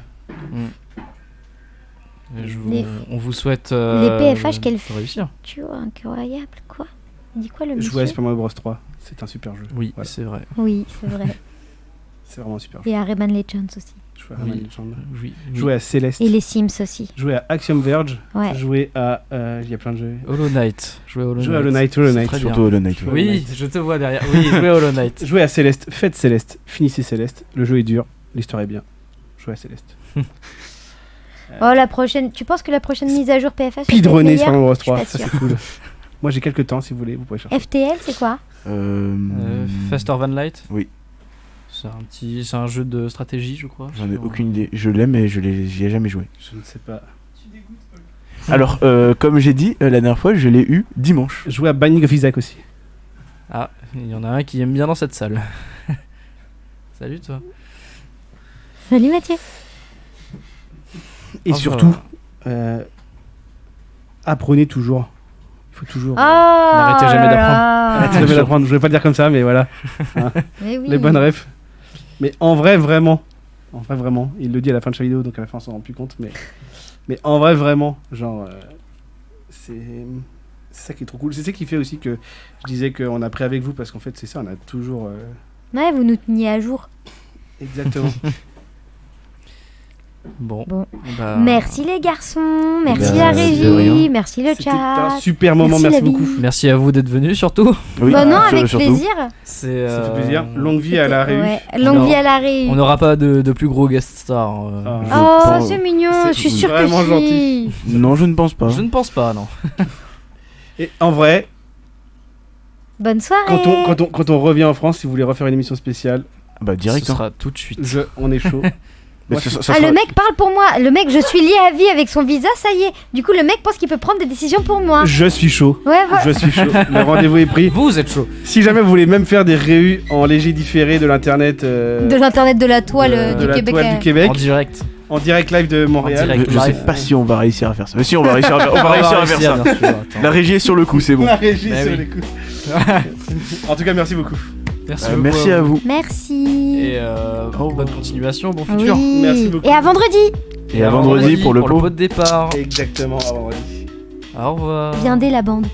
Et Les- on vous souhaite Les PFH, quel de réussir. Tu vois, incroyable quoi. Il dit quoi le monsieur Jouer à Super Mario Bros 3, c'est un super jeu. Oui, Voilà. c'est vrai. Oui, c'est vrai. C'est vraiment un super jeu. Et à Rayman Legends aussi. Jouer à Oui. Rayman Legends. Oui. Jouer à Céleste. Et les Sims aussi. Jouer à Axiom Verge. Ouais. Jouer à il y a plein de jeux. Hollow Knight. Jouer à Hollow Knight. Jouer à Hollow Knight, Hollow C'est Knight. très bien. Surtout Hollow Knight. ouais. Hollow Oui, Knight. je te vois derrière. Oui, jouer à Hollow Knight. Jouer à Céleste, faites Céleste, finissez Céleste. Le jeu est dur, l'histoire est bien. Jouer à Céleste. Oh la prochaine. Tu penses que la prochaine mise à jour PFH Speedrunner sur Super Mario Bros 3, Je suis ça pas c'est cool. Moi j'ai quelques temps si vous voulez, vous pouvez chercher. FTL, c'est quoi? Faster Than Light. Oui. C'est un jeu de stratégie, je crois. J'en ai aucune idée. Je l'aime, mais j'y ai jamais joué. Je ne sais pas. Alors, comme j'ai dit la dernière fois, je l'ai eu dimanche. Jouer à Binding of Isaac aussi. Ah, il y en a un qui aime bien dans cette salle. Salut toi. Salut Mathieu. Et Enfin, surtout, apprenez toujours. Il faut toujours. N'arrêtez jamais d'apprendre. Arrêtez jamais d'apprendre. Je voulais pas le dire comme ça, mais voilà. Mais oui. Les bonnes refs. Mais en vrai, vraiment. Il le dit à la fin de chaque vidéo, donc à la fin on s'en rend plus compte. Mais en vrai, vraiment. Genre. C'est ça qui est trop cool. C'est ça qui fait aussi que je disais qu'on a pris avec vous, parce qu'en fait, c'est ça, on a toujours. Ouais, vous nous teniez à jour. Exactement. Bon. Ah. Merci les garçons, merci bah, la de régie, rien. merci le C'était chat. un super moment, merci la vie. beaucoup. Merci à vous d'être venus surtout. Oui, Bah non, avec surtout. plaisir. C'est, Ça fait plaisir. Longue vie à la réu. Ouais, longue Non. vie à la réu. On n'aura pas de plus gros guest stars. Ah. Oh, pense- c'est mignon, c'est je suis sûre que vraiment si. gentil. Non, je ne pense pas. Je ne pense pas, non. Et en vrai, Bonne soirée. quand on revient en France, si vous voulez refaire une émission spéciale, Ah bah direct. Ce hein. sera tout de suite. on est chaud. Mais Moi, ça je- sera- Le mec parle pour moi. Le mec, je suis lié à vie avec son visa, ça y est. Du coup, le mec pense qu'il peut prendre des décisions pour moi. Je suis chaud. Ouais, voilà. Je suis chaud. Le rendez-vous est pris. Vous êtes chaud. Si jamais vous voulez même faire des réus en léger différé de l'internet, De l'internet de la toile de du la Québec. toile du Québec, En direct. en direct live de Montréal. direct. Je sais live. pas si on va réussir à faire ça. Mais si, on va réussir à faire ça. bien sûr, attends. La régie est sur le coup, c'est bon. La régie Bah sur oui. les coups. En tout cas, merci beaucoup. Merci, beaucoup Merci à vous. Merci. Et bonne continuation, bon futur. Oui. Merci beaucoup. Et à vendredi. Et à vendredi pour le pot. de départ. Exactement, à vendredi. Au revoir. Viendez la bande.